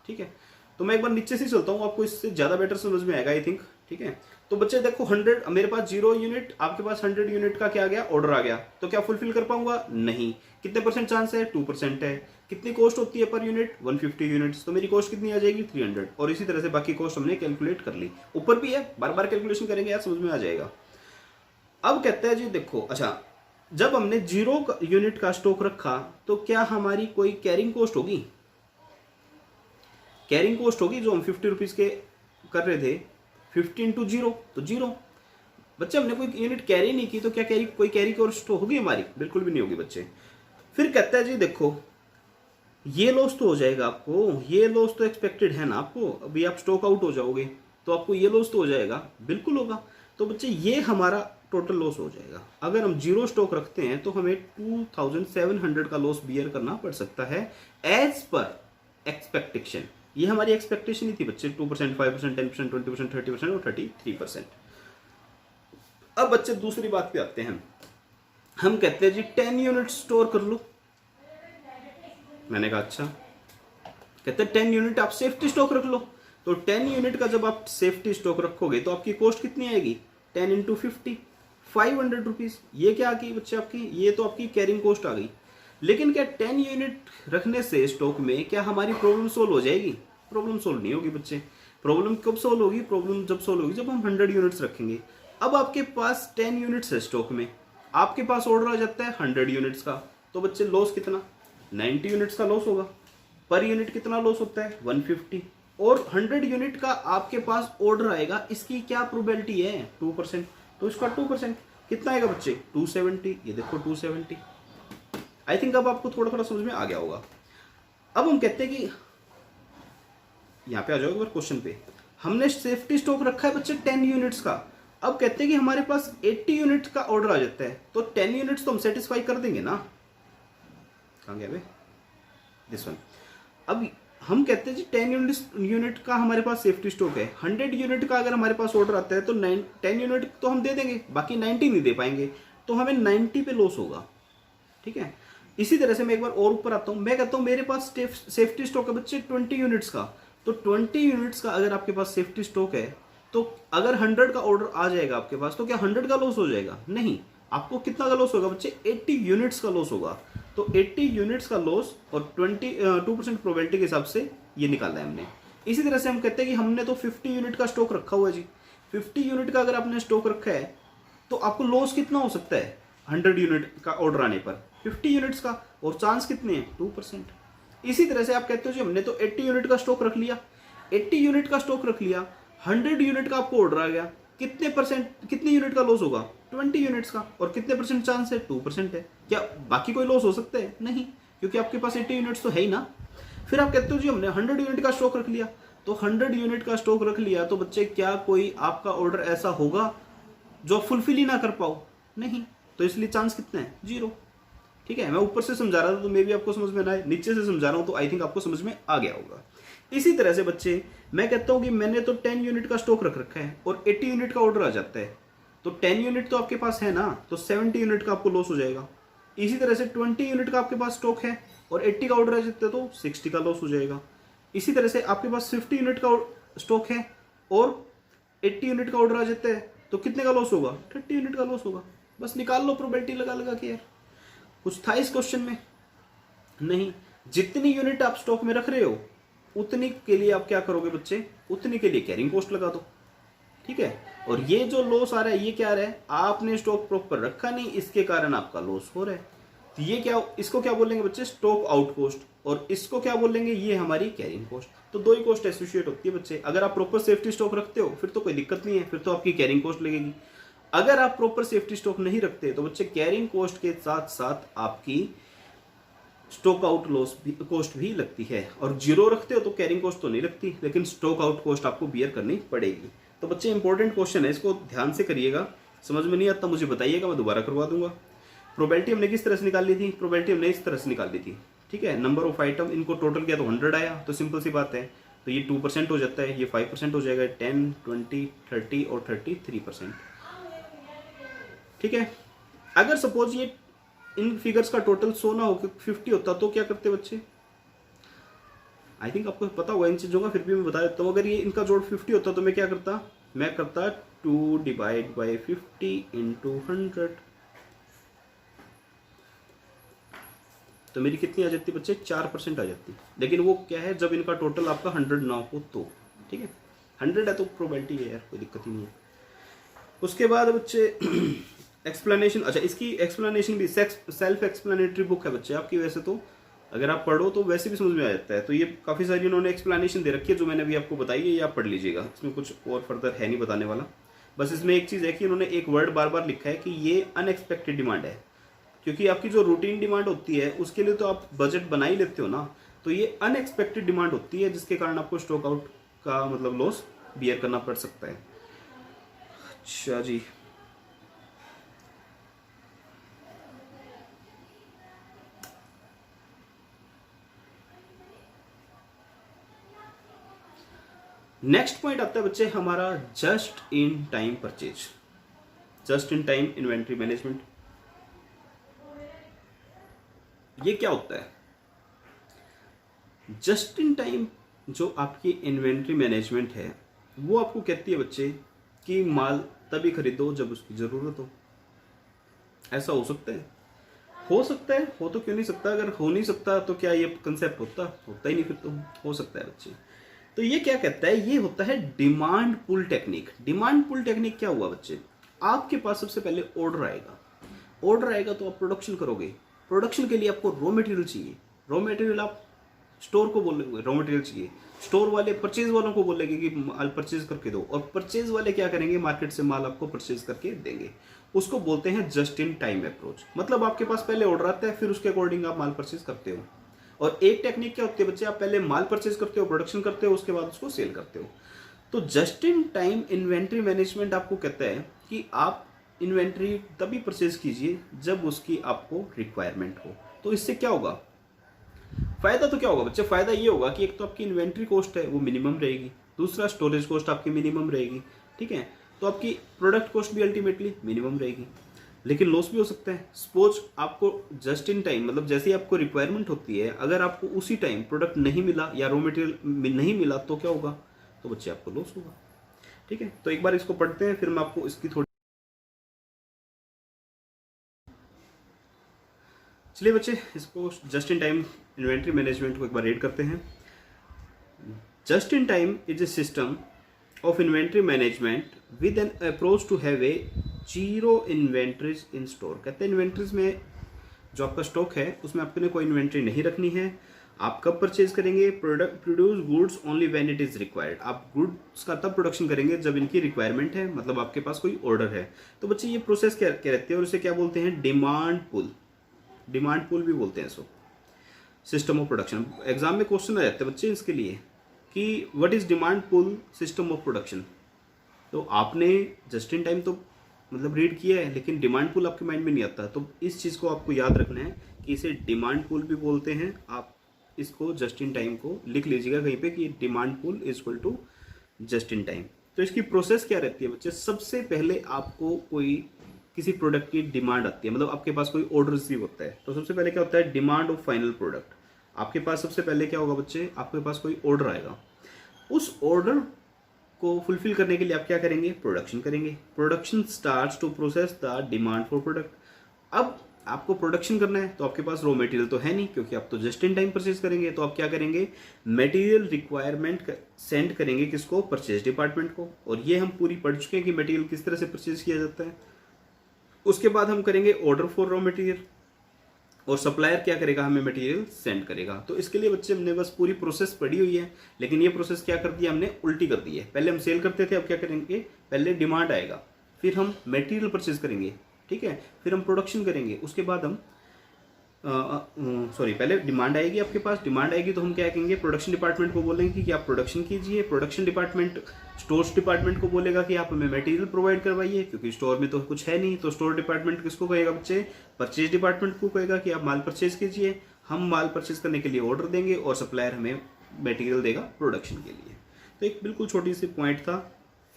ठीक है, तो मैं एक बार नीचे से चलता हूँ, आपको इससे ज्यादा बेटर समझ में आएगा आई थिंक। ठीक है। तो बच्चे देखो 100, मेरे पास 0 यूनिट, आपके पास 100 यूनिट का क्या आ गया, ऑर्डर आ गया, तो क्या फुलफिल कर पाऊंगा, नहीं। कितने परसेंट चांस है, 2% है। कितनी कॉस्ट होती है पर यूनिट, 150 यूनिट्स, तो मेरी कॉस्ट कितनी आ जाएगी, 300। और इसी तरह से बाकी कॉस्ट हमने कैलकुलेट कर ली, ऊपर भी है, बार बार कैलकुलेशन करेंगे यार, समझ में आ जाएगा। अब कहते हैं जी देखो, अच्छा जब हमने 0 यूनिट का स्टॉक रखा तो क्या हमारी कोई कैरिंग कॉस्ट होगी, कैरिंग कॉस्ट होगी जो हम 50 रुपीज के कर रहे थे, 50 इंटू 0 तो 0। बच्चे हमने कोई यूनिट कैरी नहीं की तो क्या कैरी, कोई कैरी कॉस्ट होगी हमारी, बिल्कुल भी नहीं होगी बच्चे। फिर कहता है जी देखो ये लॉस तो हो जाएगा आपको, ये लॉस तो एक्सपेक्टेड है ना आपको, अभी आप स्टॉक आउट हो जाओगे तो आपको ये लॉस तो हो जाएगा, बिल्कुल होगा। तो बच्चे ये हमारा टोटल लॉस हो जाएगा। अगर हम 0 स्टॉक रखते हैं तो हमें 2700 का लॉस बियर करना पड़ सकता है एज पर एक्सपेक्टेशन। ये हमारी एक्सपेक्टेशन ही थी बच्चे, 2%, 5%, 10%, 20%, 30% और 33%। अब बच्चे दूसरी बात पे आते हैं, हम कहते हैं जी 10 यूनिट स्टोर कर लो। मैंने कहा अच्छा, कहते हैं 10 यूनिट आप सेफ्टी स्टॉक रख लो। तो 10 यूनिट का जब आप सेफ्टी स्टॉक रखोगे तो आपकी कॉस्ट कितनी आएगी, 10 इंटू 50, 500 रुपीज। ये क्या आ गई बच्चे आपकी, ये तो आपकी कैरिंग कॉस्ट आ गई। लेकिन क्या 10 यूनिट रखने से स्टॉक में क्या हमारी प्रॉब्लम सोल्व हो जाएगी, प्रॉब्लम सोल्व नहीं होगी बच्चे। प्रॉब्लम कब सोल्व होगी, प्रॉब्लम जब सोल्व होगी जब हम 100 यूनिट्स रखेंगे। अब आपके पास 10 यूनिट्स है स्टॉक में, आपके पास ऑर्डर आ जाता है 100 यूनिट्स का, तो बच्चे लॉस कितना, 90 यूनिट्स का लॉस होगा। पर यूनिट कितना लॉस होता है, 150। और 100 यूनिट का आपके पास ऑर्डर आएगा, इसकी क्या प्रोबेबिलिटी है, 2%, तो इसका 2% कितना आएगा बच्चे, 270। ये देखो 270। आई थिंक अब आपको थोड़ा थोड़ा समझ में आ गया होगा। अब हम कहते हैं कि यहां पे आ जाओगे क्वेश्चन पे, हमने सेफ्टी स्टॉक रखा है बच्चे 10 यूनिट्स का। अब कहते हैं कि हमारे पास 80 यूनिट का ऑर्डर आ जाता है, तो 10 यूनिट्स तो हम सेटिस्फाई कर देंगे ना। कहां गया बे, दिस वन। अब हम कहते हैं जी 10 यूनिट का हमारे पास सेफ्टी स्टॉक है, 100 यूनिट का अगर हमारे पास ऑर्डर आता है तो 10 यूनिट तो हम दे देंगे, बाकी 90 नहीं दे पाएंगे, तो हमें 90 पे लॉस होगा। ठीक है। इसी तरह से मैं एक बार और ऊपर आता हूं, मैं कहता हूं मेरे पास सेफ्टी स्टॉक है बच्चे 20 यूनिट्स का। तो 20 यूनिट्स का अगर आपके पास सेफ्टी स्टॉक है तो अगर 100 का ऑर्डर आ जाएगा आपके पास, तो क्या 100 का लॉस हो जाएगा, नहीं। आपको कितना का लॉस होगा बच्चे, 80 यूनिट्स का लॉस होगा। तो 80 यूनिट्स का लॉस और 2% प्रोबेबिलिटी के हिसाब से ये निकाला है हमने। इसी तरह से हम कहते हैं कि हमने तो 50 यूनिट का स्टॉक रखा हुआ है जी। 50 यूनिट का अगर आपने स्टॉक रखा है तो आपको लॉस कितना हो सकता है 100 यूनिट का ऑर्डर आने पर, 50 यूनिट्स का, और चांस कितने हैं, 2%। इसी तरह से आप कहते हो जी हमने तो 80 यूनिट का स्टॉक रख लिया, 80 यूनिट का स्टॉक रख लिया, 100 यूनिट का आपको ऑर्डर आ गया, कितने यूनिट का लॉस होगा, 20 यूनिट्स का, और कितने परसेंट चांस है, 2% है। क्या बाकी कोई लॉस हो सकता है, नहीं, क्योंकि आपके पास 80 यूनिट्स तो है ही ना। फिर आप कहते हो जी हमने 100 यूनिट का स्टॉक रख लिया, तो 100 यूनिट का स्टॉक रख लिया तो बच्चे क्या कोई आपका ऑर्डर ऐसा होगा जो फुलफिल ही ना कर पाओ, नहीं, तो इसलिए चांस कितना है, 0। ठीक है। मैं ऊपर से समझा रहा था तो मे भी आपको समझ में ना आए, नीचे से समझा रहा हूं तो आई थिंक आपको समझ में आ गया होगा। इसी तरह से बच्चे मैं कहता हूं कि मैंने तो 10 यूनिट का स्टॉक रख रखा है और 80 यूनिट का ऑर्डर आ जाता है, तो 10 यूनिट तो आपके पास है ना, तो 70 यूनिट का आपको लॉस हो जाएगा। इसी तरह से 20 यूनिट का आपके पास स्टॉक है और 80 का ऑर्डर आ जाता है तो 60 का लॉस हो जाएगा। इसी तरह से आपके पास 50 यूनिट का स्टॉक है और 80 यूनिट का ऑर्डर आ जाता है तो कितने का लॉस होगा, 30 यूनिट का लॉस होगा। बस निकाल लो प्रोबेबिलिटी लगा लगा के यार। कुछ था इस क्वेश्चन में, नहीं। जितनी यूनिट आप स्टॉक में रख रहे हो उतनी के लिए आप क्या करोगे बच्चे, उतनी के लिए कैरिंग कॉस्ट लगा दो। ठीक है। और ये जो लॉस आ रहा है ये क्या आ रहा है, आपने स्टॉक प्रॉपर रखा नहीं, इसके कारण आपका लॉस हो रहा है। तो ये क्या, इसको क्या बोलेंगे बच्चे, स्टॉक आउट कॉस्ट, और इसको क्या बोलेंगे, ये हमारी कैरिंग कॉस्ट। तो दो ही कॉस्ट एसोसिएट होती है बच्चे। अगर आप प्रॉपर सेफ्टी स्टॉक रखते हो फिर तो कोई दिक्कत नहीं है, फिर तो आपकी कैरिंग कॉस्ट लगेगी। अगर आप प्रॉपर सेफ्टी स्टॉक नहीं रखते तो बच्चे कैरिंग कॉस्ट के साथ साथ आपकी स्टॉक आउट लॉस कॉस्ट भी लगती है। और 0 रखते हो तो कैरिंग कॉस्ट तो नहीं लगती, लेकिन स्टॉक आउट कॉस्ट आपको बियर करनी पड़ेगी। तो बच्चे इंपॉर्टेंट क्वेश्चन है, इसको ध्यान से करिएगा। समझ में नहीं आता मुझे बताइएगा, मैं दोबारा करवा दूंगा। प्रोबेबिलिटी हमने किस तरह से निकाल ली थी, प्रोबेबिलिटी हमने इस तरह से निकाल ली थी। ठीक है। नंबर ऑफ आइटम, इनको टोटल किया तो 100 आया, तो सिंपल सी बात है, तो ये 2% हो जाता है, ये 5% हो जाएगा, 10, 20, 30 और 33%। ठीक है। अगर सपोज ये इन फिगर्स का टोटल 100 ना हो 50 होता तो क्या करते बच्चे, आई थिंक आपको पता होगा इन चीजों का, फिर भी मैं बता देता हूँ। अगर ये इनका जोड़ 50 होता तो मैं क्या करता, मैं करता 2 डिवाइड बाई 50 इंटू 100, तो मेरी कितनी आ जाती बच्चे, 4% आ जाती। लेकिन वो क्या है, जब इनका टोटल आपका 100 ना हो तो, ठीक है, 100 है तो प्रोबेबिलिटी है यार, कोई दिक्कत ही नहीं है। उसके बाद बच्चे एक्सप्लेनेशन, अच्छा इसकी एक्सप्लेनेशन भी सेल्फ एक्सप्लेनेटरी बुक है बच्चे आपकी, वैसे तो अगर आप पढ़ो तो वैसे भी समझ में आ जाता है। तो ये काफ़ी सारी उन्होंने एक्सप्लेनेशन दे रखी है जो मैंने अभी आपको बताई है, ये आप पढ़ लीजिएगा, इसमें कुछ और फर्दर है नहीं बताने वाला। बस इसमें एक चीज़ है कि उन्होंने एक वर्ड बार बार लिखा है कि ये अनएक्सपेक्टेड डिमांड है, क्योंकि आपकी जो रूटीन डिमांड होती है उसके लिए तो आप बजट बना ही लेते हो ना, तो ये अनएक्सपेक्टेड डिमांड होती है जिसके कारण आपको स्टॉक आउट का मतलब लॉस बियर करना पड़ सकता है। अच्छा जी, नेक्स्ट पॉइंट आता है बच्चे हमारा just in time purchase, just in time inventory management. ये क्या होता है? जस्ट इन टाइम जो आपकी इन्वेंट्री मैनेजमेंट है वो आपको कहती है बच्चे कि माल तभी खरीदो जब उसकी ज़रूरत हो। ऐसा हो सकता है? हो सकता है, हो तो क्यों नहीं सकता। अगर हो नहीं सकता तो क्या ये कंसेप्ट होता ही नहीं, फिर तो हो सकता है बच्चे। तो ये क्या कहता है, ये होता है demand pull technique. Demand pull technique क्या हुआ बच्चे, आपके पास सबसे पहले ऑर्डर आएगा, ऑर्डर आएगा तो आप प्रोडक्शन करोगे, प्रोडक्शन के लिए आपको रॉ मटेरियल चाहिए, रॉ मटेरियल आप स्टोर को बोलेंगे रॉ मटेरियल चाहिए, स्टोर वाले परचेज वालों को बोलेंगे कि माल परचेज करके दो, और परचेज वाले क्या करेंगे, मार्केट से माल आपको परचेज करके देंगे। उसको बोलते हैं जस्ट इन टाइम अप्रोच। मतलब आपके पास पहले ऑर्डर आता है, फिर उसके अकॉर्डिंग आप माल परचेज करते हो। और एक टेक्निक क्या होती है बच्चे, आप पहले माल परचेज करते हो, प्रोडक्शन करते हो, उसके बाद उसको सेल करते हो। तो just in time inventory management आपको कहता है कि आप इन्वेंट्री तभी परचेज कीजिए जब उसकी आपको रिक्वायरमेंट हो। तो इससे क्या होगा, फायदा तो क्या होगा बच्चे, फायदा ये होगा कि एक तो आपकी इन्वेंट्री कॉस्ट है वो मिनिमम रहेगी, दूसरा स्टोरेज कॉस्ट आपकी मिनिमम रहेगी, ठीक है, तो आपकी प्रोडक्ट कॉस्ट भी अल्टीमेटली मिनिमम रहेगी। लेकिन लॉस भी हो सकता है। सपोज आपको जस्ट इन टाइम मतलब जैसे आपको रिक्वायरमेंट होती है, अगर आपको उसी टाइम प्रोडक्ट नहीं मिला या रॉ मटेरियल नहीं मिला तो क्या होगा, तो बच्चे आपको लॉस होगा। ठीक है, तो एक बार इसको पढ़ते हैं, फिर मैं आपको इसकी थोड़ी, चलिए बच्चे इसको just in time inventory management को एक बार रीड करते हैं। Just in time is a system of inventory management with an approach to have a zero inventories in store। कहते हैं इन्वेंट्रीज में जो आपका स्टॉक है उसमें आपने कोई इन्वेंट्री नहीं रखनी है। आप कब परचेज करेंगे, product produce goods only when it is required. आप गुड्स का तब प्रोडक्शन करेंगे जब इनकी रिक्वायरमेंट है, मतलब आपके पास कोई ऑर्डर है। तो बच्चे ये प्रोसेस क्या रहती है और इसे क्या बोलते हैं, डिमांड पुल। डिमांड पुल भी बोलते हैं इसको, सिस्टम ऑफ प्रोडक्शन। एग्जाम में क्वेश्चन आ जाते हैं बच्चे इसके लिए कि what is demand pull system of production. तो आपने जस्ट इन टाइम तो मतलब रीड किया है, लेकिन डिमांड पुल आपके माइंड में नहीं आता। तो इस चीज़ को आपको याद रखना है कि इसे डिमांड पुल भी बोलते हैं। आप इसको जस्ट इन टाइम को लिख लीजिएगा कहीं पे कि demand pull is equal to just in time. तो इसकी प्रोसेस क्या रहती है बच्चे, सबसे पहले आपको कोई किसी प्रोडक्ट की डिमांड आती है, मतलब आपके पास कोई ऑर्डर रिसीव होता है। तो सबसे पहले क्या होता है, डिमांड ऑफ फाइनल प्रोडक्ट। आपके पास सबसे पहले क्या होगा बच्चे, आपके पास कोई ऑर्डर आएगा, उस ऑर्डर को फुलफिल करने के लिए आप क्या करेंगे, प्रोडक्शन करेंगे। Production starts to process the demand for product. अब आपको प्रोडक्शन करना है तो आपके पास रॉ मटेरियल तो है नहीं, क्योंकि आप तो जस्ट इन टाइम परचेज करेंगे। तो आप क्या करेंगे, मटेरियल रिक्वायरमेंट सेंड करेंगे किसको, परचेज डिपार्टमेंट को। और ये हम पूरी पढ़ चुके हैं कि मटेरियल किस तरह से परचेज किया जाता है। उसके बाद हम करेंगे ऑर्डर फॉर रॉ मटेरियल, और सप्लायर क्या करेगा, हमें मटेरियल सेंड करेगा। तो इसके लिए बच्चे हमने बस पूरी प्रोसेस पढ़ी हुई है, लेकिन ये प्रोसेस क्या कर दिया हमने, उल्टी कर दी है। पहले हम सेल करते थे, अब क्या करेंगे, पहले डिमांड आएगा, फिर हम मटेरियल परचेज करेंगे, ठीक है, फिर हम प्रोडक्शन करेंगे, उसके बाद हम पहले डिमांड आएगी आपके पास। डिमांड आएगी तो हम क्या कहेंगे, प्रोडक्शन डिपार्टमेंट को बोलेंगे कि आप प्रोडक्शन कीजिए। प्रोडक्शन डिपार्टमेंट स्टोर्स डिपार्टमेंट को बोलेगा कि आप हमें मटेरियल प्रोवाइड करवाइए, क्योंकि स्टोर में तो कुछ है नहीं। तो स्टोर डिपार्टमेंट किसको कहेगा बच्चे, परचेज डिपार्टमेंट को कहेगा कि आप माल परचेज कीजिए। हम माल परचेज करने के लिए ऑर्डर देंगे और सप्लायर हमें मटेरियल देगा प्रोडक्शन के लिए। तो एक बिल्कुल छोटी सी पॉइंट था,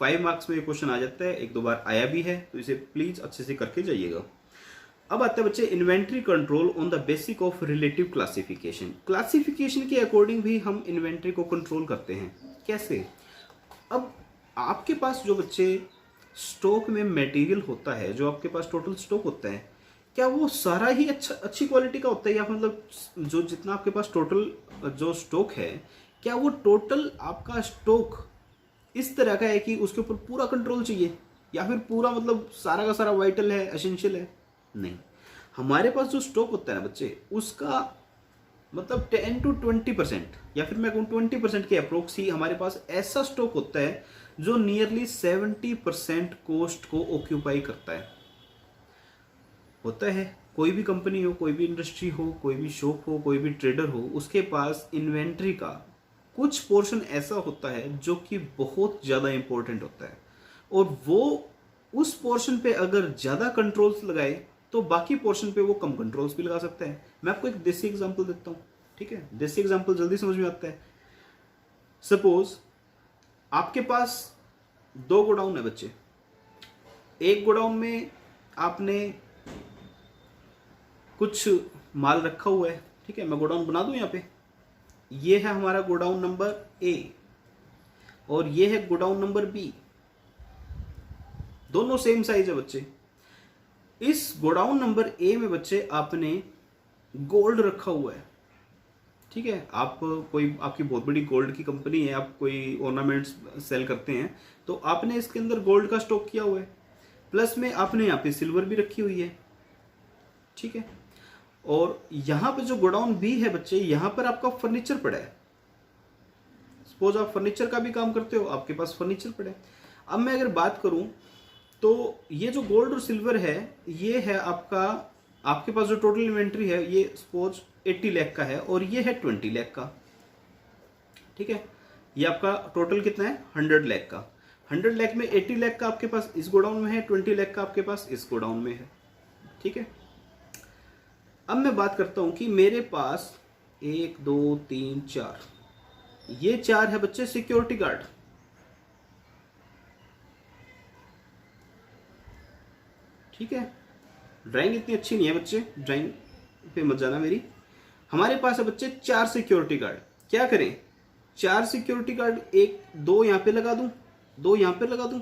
5 मार्क्स में ये क्वेश्चन आ जाता है, 1-2 बार आया भी है, तो इसे प्लीज अच्छे से करके जाइएगा। अब आता है बच्चे inventory control on the basic of relative classification. Classification के अकॉर्डिंग भी हम इन्वेंट्री को कंट्रोल करते हैं। कैसे, अब आपके पास जो बच्चे स्टॉक में मटेरियल होता है, जो आपके पास टोटल स्टॉक होता है, क्या वो सारा ही अच्छी क्वालिटी का होता है, या मतलब जो जितना आपके पास टोटल जो स्टॉक है, क्या वो टोटल आपका स्टॉक इस तरह का है कि उसके ऊपर पूरा कंट्रोल चाहिए, या फिर पूरा मतलब सारा का सारा वाइटल है, एसेंशियल है? नहीं, हमारे पास जो स्टॉक होता है ना बच्चे, उसका मतलब 10 to 20%, या फिर मैं कहूँ 20% के अप्रोक्स ही हमारे पास ऐसा स्टॉक होता है जो नियरली 70% कॉस्ट को ऑक्यूपाई करता है। होता है कोई भी कंपनी हो, कोई भी इंडस्ट्री हो, कोई भी शॉप हो, कोई भी ट्रेडर हो, उसके पास इन्वेंट्री का कुछ पोर्शन ऐसा होता है जो कि बहुत ज़्यादा इंपॉर्टेंट होता है, और वो उस पोर्शन पे अगर ज़्यादा कंट्रोल्स लगाए तो बाकी पोर्शन पे वो कम कंट्रोल्स भी लगा सकता है। मैं आपको एक देसी एग्जांपल देता हूँ, ठीक है? देसी एग्जांपल जल्दी समझ में आता है। सपोज आपके पास 2 गोडाउन है बच्चे। एक गोडाउन में आपने कुछ माल रखा हुआ है, ठीक है? मैं गोडाउन बना दूं यहाँ पे। ये है हमारा गोडाउन नंबर ए और ये है गोडाउन नंबर बी। दोनों सेम साइज है बच्चे। इस गोडाउन नंबर ए में बच्चे आपने गोल्ड रखा हुआ है, ठीक है? आप कोई आपकी बहुत बड़ी गोल्ड की कंपनी है, आप कोई ऑर्नामेंट्स सेल करते हैं, तो आपने इसके अंदर गोल्ड का स्टॉक किया हुआ है, प्लस में आपने यहाँ पे सिल्वर भी रखी हुई है, ठीक है? और यहाँ पे जो गोडाउन बी है बच्चे, यहाँ पर आपका फर्नीचर पड़ा है। सपोज आप फर्नीचर का भी काम करते हो, आपके पास फर्नीचर पड़ा है। अब मैं अगर बात करूं तो ये जो गोल्ड और सिल्वर है, ये है आपके पास जो टोटल इन्वेंट्री है, ये सपोज 80 लाख का है और ये है 20 लाख का, ठीक है? ये आपका टोटल कितना है? 100 लाख का। 100 लाख में 80 लाख का आपके पास इस गोडाउन में है, 20 लाख का आपके पास इस गोडाउन में है, ठीक है? अब मैं बात करता हूं कि मेरे पास 1 2 3 4, ये 4 है बच्चे सिक्योरिटी गार्ड, ठीक है? ड्राइंग इतनी अच्छी नहीं है बच्चे, ड्राइंग पे मत जाना मेरी। हमारे पास है बच्चे 4 सिक्योरिटी गार्ड। क्या करें? 4 सिक्योरिटी गार्ड, 2 यहाँ पे लगा दूं, 2 यहाँ पे लगा दूं?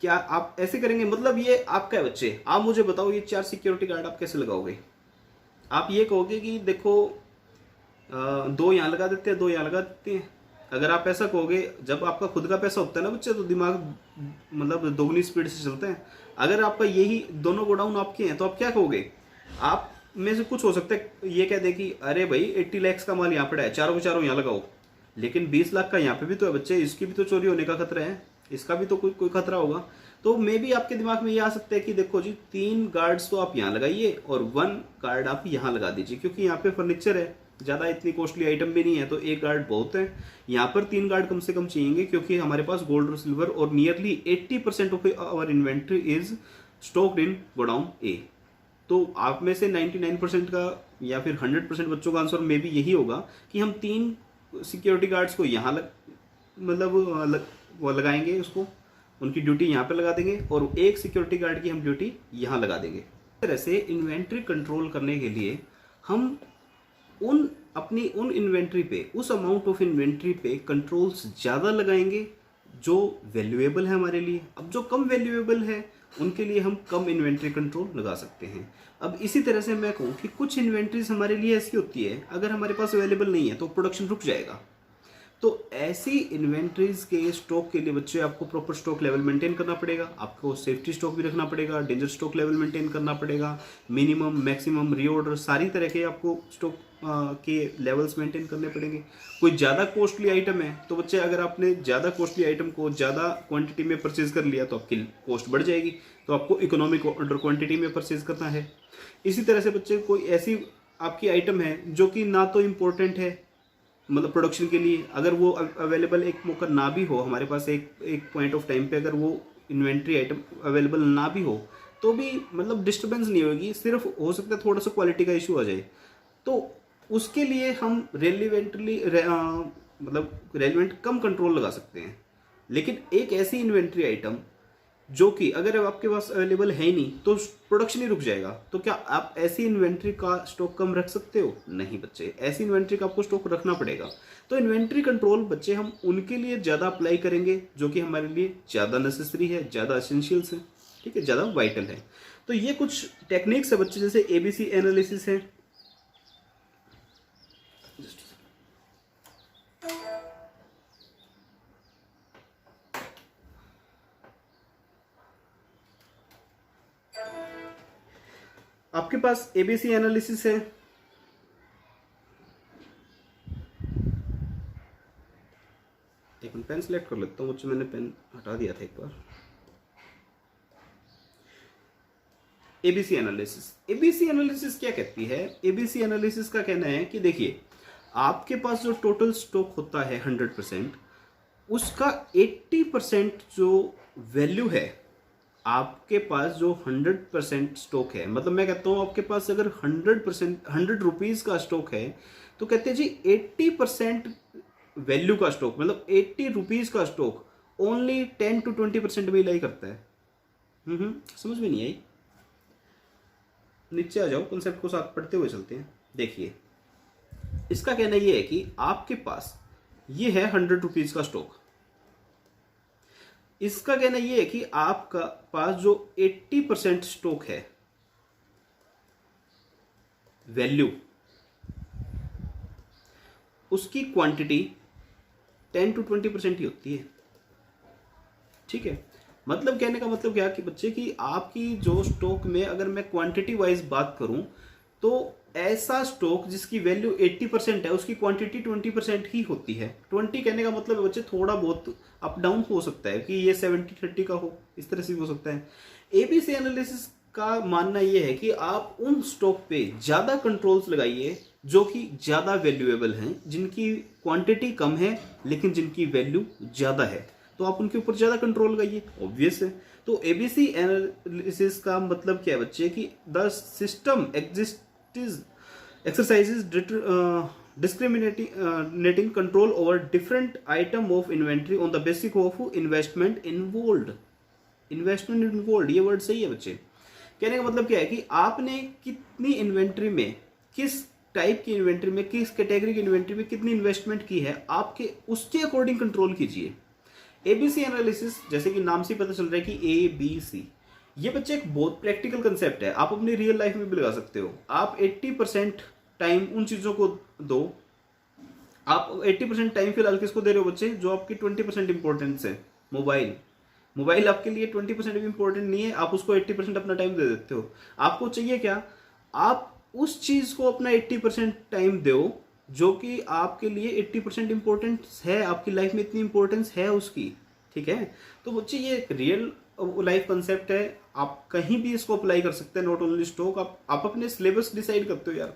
क्या आप ऐसे करेंगे? मतलब ये आपका है बच्चे, आप मुझे बताओ ये 4 सिक्योरिटी गार्ड आप कैसे लगाओगे? आप ये कहोगे कि देखो 2 यहाँ लगा देते हैं, 2 यहाँ लगा देते हैं। अगर आप ऐसा कहोगे, जब आपका खुद का पैसा होता है ना बच्चे, तो दिमाग मतलब दोगुनी स्पीड से चलता है। अगर आपका यही दोनों गोडाउन आपके हैं, तो आप क्या कहोगे? आप में से कुछ हो सकता है ये कह दे कि अरे भाई 80 लाख का माल यहाँ पड़ा है, चारों के चारों यहाँ लगाओ, लेकिन 20 लाख का यहाँ पे भी तो है बच्चे, इसकी भी तो चोरी होने का खतरा है, इसका भी तो कोई खतरा होगा। तो मे भी आपके दिमाग में ये आ सकता है कि देखो जी 3 गार्ड्स तो आप यहाँ लगाइए और 1 गार्ड आप यहाँ लगा दीजिए, क्योंकि यहाँ पे फर्नीचर है, ज़्यादा इतनी कॉस्टली आइटम भी नहीं है, तो 1 गार्ड बहुत है। यहाँ पर 3 गार्ड कम से कम चाहिए, क्योंकि हमारे पास गोल्ड और सिल्वर और nearly 80% of our inventory is stocked in godown A. तो आप में से 99% का या फिर 100% बच्चों का आंसर मे भी यही होगा कि हम 3 सिक्योरिटी गार्ड्स को यहाँ वो लगाएंगे, उसको उनकी ड्यूटी यहाँ पे लगा देंगे, और 1 सिक्योरिटी गार्ड की हम ड्यूटी यहाँ लगा देंगे। इस तरह से इन्वेंट्री कंट्रोल करने के लिए हम उन इन्वेंट्री पे, उस अमाउंट ऑफ इन्वेंट्री पे कंट्रोल्स ज़्यादा लगाएंगे जो वैल्यूएबल है हमारे लिए। अब जो कम वैल्यूएबल है उनके लिए हम कम इन्वेंट्री कंट्रोल लगा सकते हैं। अब इसी तरह से मैं कहूँ कि कुछ इन्वेंट्रीज हमारे लिए ऐसी होती है, अगर हमारे पास अवेलेबल नहीं है तो प्रोडक्शन रुक जाएगा। तो ऐसी इन्वेंट्रीज के स्टॉक के लिए बच्चे आपको प्रॉपर स्टॉक लेवल मेंटेन करना पड़ेगा, आपको सेफ्टी स्टॉक भी रखना पड़ेगा, डेंजर स्टॉक लेवल मेंटेन करना पड़ेगा, मिनिमम मैक्सिमम रीऑर्डर सारी तरह के आपको स्टॉक के लेवल्स मेंटेन करने पड़ेंगे। कोई ज़्यादा कॉस्टली आइटम है तो बच्चे, अगर आपने ज़्यादा कॉस्टली आइटम को ज़्यादा क्वांटिटी में परचेज कर लिया तो आपकी कॉस्ट बढ़ जाएगी, तो आपको इकोनॉमिक ऑर्डर क्वांटिटी में परचेज करना है। इसी तरह से बच्चे, कोई ऐसी आपकी आइटम है जो कि ना तो इम्पोर्टेंट है मतलब प्रोडक्शन के लिए, अगर वो अवेलेबल एक मौका ना भी हो हमारे पास, एक पॉइंट ऑफ टाइम पे अगर वो इन्वेंट्री आइटम अवेलेबल ना भी हो, तो भी मतलब डिस्टर्बेंस नहीं होगी, सिर्फ हो सकता है थोड़ा सा क्वालिटी का इशू आ जाए, तो उसके लिए हम रेलिवेंट कम कंट्रोल लगा सकते हैं। लेकिन एक ऐसी इन्वेंट्री आइटम जो कि अगर आपके पास अवेलेबल है ही नहीं तो प्रोडक्शन ही रुक जाएगा। तो क्या आप ऐसी इन्वेंट्री का स्टॉक कम रख सकते हो? नहीं बच्चे, ऐसी इन्वेंट्री का आपको स्टॉक रखना पड़ेगा। तो इन्वेंट्री कंट्रोल बच्चे हम उनके लिए ज़्यादा अप्लाई करेंगे जो कि हमारे लिए ज़्यादा नेसेसरी है, ज़्यादा एसेंशियल्स है, ठीक है, ज़्यादा वाइटल है। तो ये कुछ टेक्निक्स है बच्चे, जैसे ABC एनालिसिस है। आपके पास ABC एनालिसिस है, एक मिनट पेन सेलेक्ट कर लेता हूँ, मुझसे मैंने पेन हटा दिया था एक बार। ABC एनालिसिस, ABC एनालिसिस क्या कहती है? ABC एनालिसिस का कहना है कि देखिए, आपके पास जो टोटल स्टॉक होता है 100%, उसका 80% जो वैल्यू है, आपके पास जो 100% स्टॉक है, मतलब मैं कहता हूँ आपके पास अगर 100% 100 रुपीज़ का स्टॉक है, तो कहते हैं जी 80% वैल्यू का स्टॉक, मतलब 80 रुपीज़ का स्टॉक ओनली 10 to 20% में लाई करता है। समझ में नहीं आई? नीचे आ जाओ, कॉन्सेप्ट को साथ पढ़ते हुए चलते हैं। देखिए, इसका कहना यह है कि आपके पास ये है 100 रुपीज़ का स्टॉक। इसका कहना यह है कि आपका पास जो 80% स्टॉक है वैल्यू, उसकी क्वांटिटी 10 to 20% ही होती है, ठीक है। मतलब कहने का मतलब क्या कि बच्चे की आपकी जो स्टॉक में अगर मैं क्वांटिटी वाइज बात करूं तो ऐसा स्टॉक जिसकी वैल्यू 80% है उसकी क्वांटिटी 20% ही होती है। 20 कहने का मतलब है बच्चे थोड़ा बहुत अप डाउन हो सकता है कि ये 70-30 का हो, इस तरह से भी हो सकता है। ABC एनालिसिस का मानना यह है कि आप उन स्टॉक पे ज़्यादा कंट्रोल्स लगाइए जो कि ज़्यादा वैल्यूएबल हैं, जिनकी क्वांटिटी कम है लेकिन जिनकी वैल्यू ज़्यादा है, तो आप उनके ऊपर ज़्यादा कंट्रोल लगाइए, ऑब्वियस है। तो ABC एनालिसिस का मतलब क्या है बच्चे कि the system exercises discriminating control over different item of inventory on the basis of investment involved। ये वर्ड सही है बच्चे। कहने का मतलब क्या है कि आपने कितनी इन्वेंट्री में, किस टाइप की इन्वेंट्री में, किस कैटेगरी की इन्वेंट्री में कितनी इन्वेस्टमेंट की है, आपके उसके अकॉर्डिंग कंट्रोल कीजिए। ABC एनालिसिस जैसे कि नाम से पता चल रहा है कि ABC, ये बच्चे एक बहुत प्रैक्टिकल कंसेप्ट है, आप अपनी रियल लाइफ में भी लगा सकते हो। आप 80% टाइम उन चीज़ों को दो, आप 80% टाइम फिलहाल किसको दे रहे हो बच्चे? जो आपकी 20% इंपॉर्टेंस है, मोबाइल आपके लिए 20% भी इंपॉर्टेंट नहीं है, आप उसको 80% अपना टाइम दे देते हो। आपको चाहिए क्या? आप उस चीज़ को अपना 80% टाइम दो जो कि आपके लिए 80% इंपॉर्टेंस है, आपकी लाइफ में इतनी इंपॉर्टेंस है उसकी, ठीक है। तो बच्चे ये एक रियल लाइफ कंसेप्ट है, आप कहीं भी इसको अप्लाई कर सकते हैं, नॉट ओनली स्टॉक। आप अपने सिलेबस डिसाइड करते हो यार,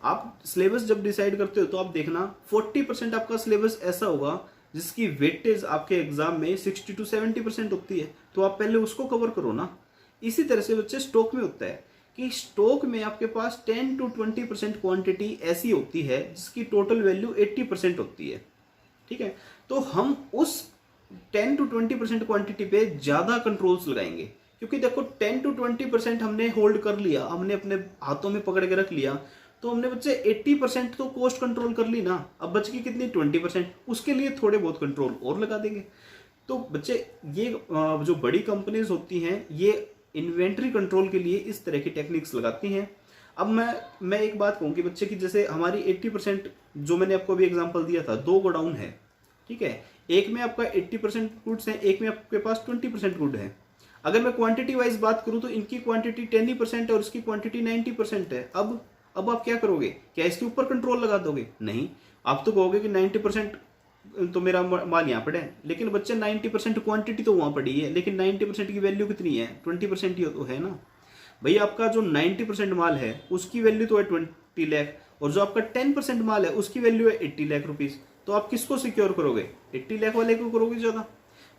आप सिलेबस जब डिसाइड करते हो तो आप देखना 40% आपका सिलेबस ऐसा होगा जिसकी वेटेज आपके एग्जाम में 60 to 70% होती है, तो आप पहले उसको कवर करो ना। इसी तरह से बच्चे स्टॉक में होता है कि स्टॉक में आपके पास 10 to 20% क्वांटिटी ऐसी होती है जिसकी टोटल वैल्यू 80% होती है, ठीक है। तो हम उस 10 to 20% क्वांटिटी पे ज़्यादा कंट्रोल्स लगाएंगे, क्योंकि देखो 10 to 20% हमने होल्ड कर लिया, हमने अपने हाथों में पकड़ के रख लिया, तो हमने बच्चे 80% तो कॉस्ट कंट्रोल कर ली ना, अब बच की कितनी 20%, उसके लिए थोड़े बहुत कंट्रोल और लगा देंगे। तो बच्चे ये जो बड़ी कंपनीज होती हैं ये इन्वेंट्री कंट्रोल के लिए इस तरह की टेक्निक्स लगाती हैं। अब मैं एक बात कहूँ कि बच्चे की जैसे हमारी 80%, जो मैंने आपको अभी एग्जांपल दिया था, 2 गोडाउन है, ठीक है, एक में आपका 80% गुड्स हैं, एक में आपके पास 20% गुड है। अगर मैं क्वांटिटी वाइज बात करूं तो इनकी क्वांटिटी 10% है और इसकी क्वांटिटी 90% है। अब आप क्या करोगे? क्या इसके ऊपर कंट्रोल लगा दोगे? नहीं, आप तो कहोगे कि 90% तो मेरा माल यहाँ पड़ा है, लेकिन बच्चे 90% क्वांटिटी तो वहाँ पड़ी है, लेकिन 90% की वैल्यू कितनी है? 20% ही तो है ना भाई। आपका जो 90% माल है उसकी वैल्यू तो है 20 लाख, और जो आपका 10% माल है उसकी वैल्यू है 80 लाख रुपीज़। तो आप किसको सिक्योर करोगे? 80 लाख वाले को करोगे ज़्यादा।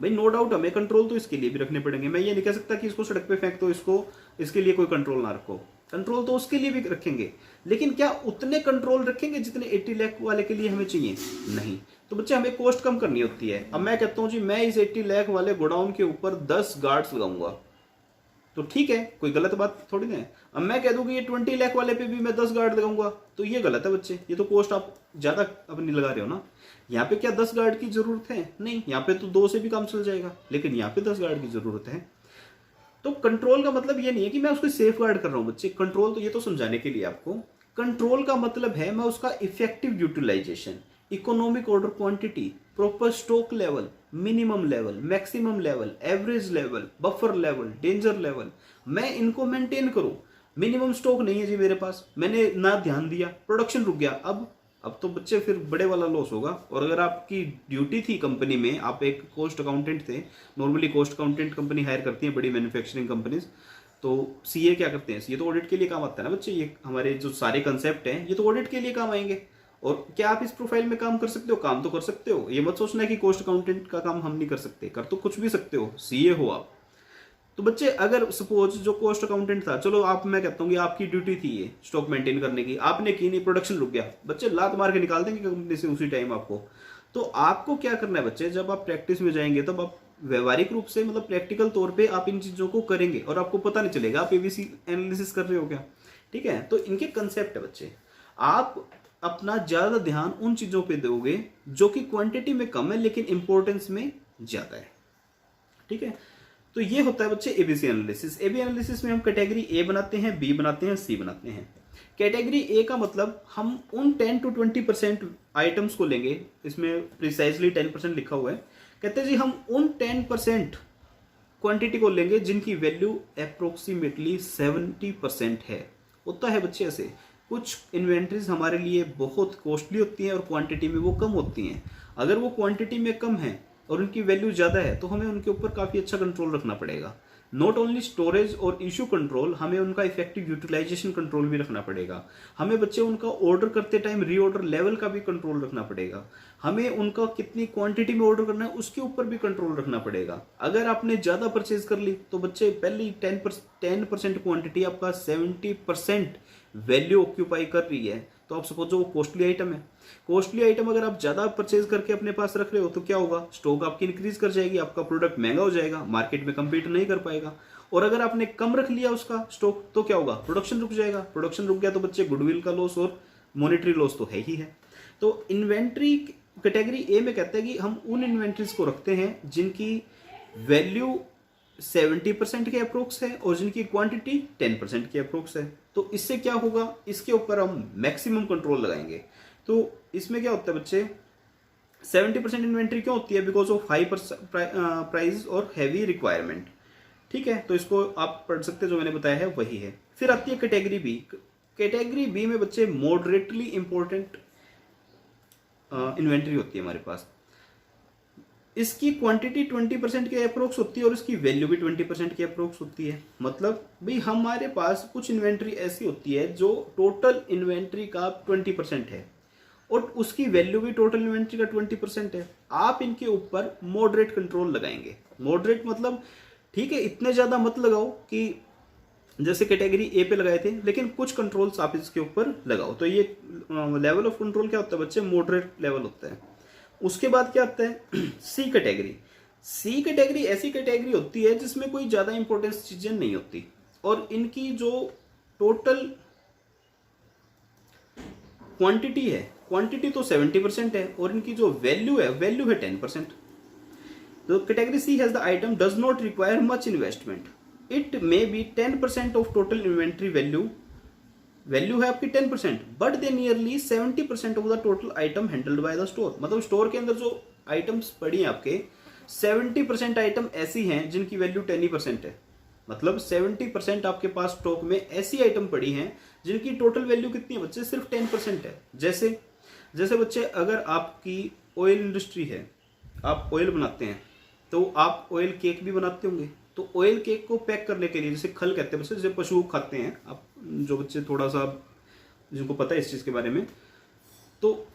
भाई नो डाउट हमें कंट्रोल तो इसके लिए भी रखने पड़ेंगे। मैं ये नहीं कह सकता कि इसको सड़क पे फेंक दो, इसके लिए कोई कंट्रोल ना रखो, कंट्रोल तो उसके लिए भी रखेंगे, लेकिन क्या उतने कंट्रोल रखेंगे जितने 80 लाख वाले के लिए हमें चाहिए? नहीं। तो तो बच्चे हमें कॉस्ट कम करनी होती है। अब मैं कहता हूं जी मैं इस 80 लाख वाले गोडाउन के ऊपर 10 गार्ड्स लगाऊंगा, तो ठीक है, कोई गलत बात थोड़ी ना है। अब मैं कह दूं कि ये 20 लाख वाले पे भी मैं 10 गार्ड लगाऊंगा, तो ये गलत है बच्चे, ये तो कॉस्ट आप ज्यादा अपनी लगा रहे हो ना। यहाँ पे क्या 10 गार्ड की जरूरत है? नहीं, यहाँ पे तो 2 से भी काम चल जाएगा, लेकिन यहाँ पे 10 गार्ड की जरूरत है। तो कंट्रोल का मतलब ये नहीं है कि मैं उसको सेफ गार्ड कर रहा हूँ बच्चे, कंट्रोल तो ये तो समझाने के लिए आपको, कंट्रोल का मतलब है मैं उसका effective utilisation, economic order quantity, proper stock level, minimum level, maximum level, average level, buffer level, danger level, मैं इनको मेंटेन करूं। मिनिमम स्टॉक नहीं है जी मेरे पास, मैंने ना ध्यान दिया, प्रोडक्शन रुक गया, अब तो बच्चे फिर बड़े वाला लॉस होगा। और अगर आपकी ड्यूटी थी कंपनी में, आप एक कॉस्ट अकाउंटेंट थे, normally cost accountant company hire करती है बड़ी मैन्युफैक्चरिंग कंपनीज, तो सीए क्या करते हैं, ये तो ऑडिट के लिए काम आता है ना बच्चे, ये हमारे जो सारे कंसेप्ट हैं ये तो ऑडिट के लिए काम आएंगे। और क्या आप इस प्रोफाइल में काम कर सकते हो? काम तो कर सकते हो, ये मत सोचना कि कॉस्ट अकाउंटेंट का काम हम नहीं कर सकते, कर तो कुछ भी सकते हो, सीए हो आप। तो बच्चे अगर सपोज जो कॉस्ट अकाउंटेंट था, चलो आप, मैं कहता हूँ कि आपकी ड्यूटी थी ये स्टॉक मेंटेन करने की, आपने की नहीं, प्रोडक्शन रुक गया, बच्चे लात मार के निकाल देंगे कंपनी से उसी टाइम आपको। तो आपको क्या करना है बच्चे, जब आप प्रैक्टिस में जाएंगे तब आप व्यवहारिक रूप से, मतलब प्रैक्टिकल तौर पे आप इन चीजों को करेंगे और आपको पता नहीं चलेगा आप एबीसी एनालिसिस कर रहे हो क्या। ठीक है, तो इनके कंसेप्ट है बच्चे, आप अपना ज्यादा ध्यान उन चीजों पे दोगे जो कि क्वांटिटी में कम है लेकिन इंपॉर्टेंस में ज्यादा है। ठीक है, तो ये होता है बच्चे एबीसी एनालिसिस। एबी एनालिसिस में हम कैटेगरी ए बनाते हैं, बी बनाते हैं, सी बनाते हैं। कैटेगरी ए का मतलब हम उन 10 to 20% आइटम्स को लेंगे, इसमें प्रिसाइजली 10% लिखा हुआ है, कहते हैं जी हम उन 10% क्वांटिटी को लेंगे जिनकी वैल्यू अप्रोक्सीमेटली 70% है। होता है बच्चे ऐसे, कुछ इन्वेंट्रीज हमारे लिए बहुत कॉस्टली होती हैं और क्वांटिटी में वो कम होती हैं। अगर वो क्वांटिटी में कम है और उनकी वैल्यू ज़्यादा है तो हमें उनके ऊपर काफ़ी अच्छा कंट्रोल रखना पड़ेगा। नॉट ओनली स्टोरेज और इशू कंट्रोल, हमें उनका इफेक्टिव यूटिलाइजेशन कंट्रोल भी रखना पड़ेगा। हमें बच्चे उनका ऑर्डर करते टाइम रीऑर्डर लेवल का भी कंट्रोल रखना पड़ेगा। हमें उनका कितनी क्वांटिटी में ऑर्डर करना है उसके ऊपर भी कंट्रोल रखना पड़ेगा। अगर आपने ज़्यादा परचेज कर ली तो बच्चे पहली 10% क्वांटिटी आपका 70% वैल्यू ऑक्यूपाई कर रही है, तो आप सपोज वो कॉस्टली आइटम है, कॉस्टली आइटम अगर आप ज्यादा परचेज करके अपने पास रख रहे हो तो क्या होगा, स्टॉक आपकी इंक्रीज कर जाएगी, आपका प्रोडक्ट महंगा हो जाएगा, मार्केट में कम्पीट नहीं कर पाएगा। और अगर आपने कम रख लिया उसका स्टॉक तो क्या होगा, प्रोडक्शन रुक जाएगा, प्रोडक्शन रुक गया तो बच्चे गुडविल का लॉस और मॉनेटरी लॉस तो है ही है। तो इन्वेंट्री कैटेगरी ए में कहते हैं कि हम उन इन्वेंट्रीज को रखते हैं जिनकी वैल्यू 70% के अप्रोक्स है और जिनकी क्वांटिटी 10% के अप्रोक्स है। तो इससे क्या होगा, इसके ऊपर हम मैक्सिमम कंट्रोल लगाएंगे। तो इसमें क्या होता है बच्चे, 70% इन्वेंट्री क्यों होती है, बिकॉज ऑफ हाई प्राइस और हैवी रिक्वायरमेंट। ठीक है, तो इसको आप पढ़ सकते हैं, जो मैंने बताया है वही है। फिर आती है कैटेगरी बी। कैटेगरी बी में बच्चे मॉडरेटली इंपॉर्टेंट इन्वेंट्री होती है हमारे पास। इसकी क्वांटिटी 20% के अप्रोक्स होती है और इसकी वैल्यू भी 20% के अप्रोक्स होती है। मतलब भाई हमारे पास कुछ इन्वेंट्री ऐसी होती है जो टोटल इन्वेंट्री का 20% है और उसकी वैल्यू भी टोटल इन्वेंट्री का 20% है। आप इनके ऊपर मॉडरेट कंट्रोल लगाएंगे। मॉडरेट मतलब ठीक है, इतने ज़्यादा मत लगाओ कि जैसे कैटेगरी ए पे लगाए थे, लेकिन कुछ कंट्रोल्स आप इसके ऊपर लगाओ। तो ये लेवल ऑफ कंट्रोल क्या होता है बच्चे, मॉडरेट लेवल होता है। उसके बाद क्या आता है सी कैटेगरी। सी कैटेगरी ऐसी कैटेगरी होती है जिसमें कोई ज्यादा इंपॉर्टेंस चीजें नहीं होती और इनकी जो टोटल क्वांटिटी है, क्वांटिटी तो 70% है और इनकी जो वैल्यू है 10%। तो category C has the item does not require much investment, it may be 10% of total inventory value है आपकी 10%, but they nearly 70% of the total item handled by the store. मतलब स्टोर के अंदर जो आइटम्स पड़ी हैं आपके, 70% आइटम ऐसी हैं जिनकी वैल्यू 10% है। मतलब 70% आपके पास स्टॉक में ऐसी आइटम पड़ी हैं जिनकी टोटल वैल्यू कितनी है बच्चे, सिर्फ 10% है। जैसे बच्चे अगर आपकी ऑयल इंडस्ट्री है, आप ऑयल बनाते हैं तो आप ऑयल केक भी बनाते होंगे। तो ऑयल केक को पैक करने के लिए, जैसे खल कहते हैं बच्चे, जैसे पशु खाते हैं, आप जो बच्चे थोड़ा सा जिनको पता है इस चीज़ के बारे में, तो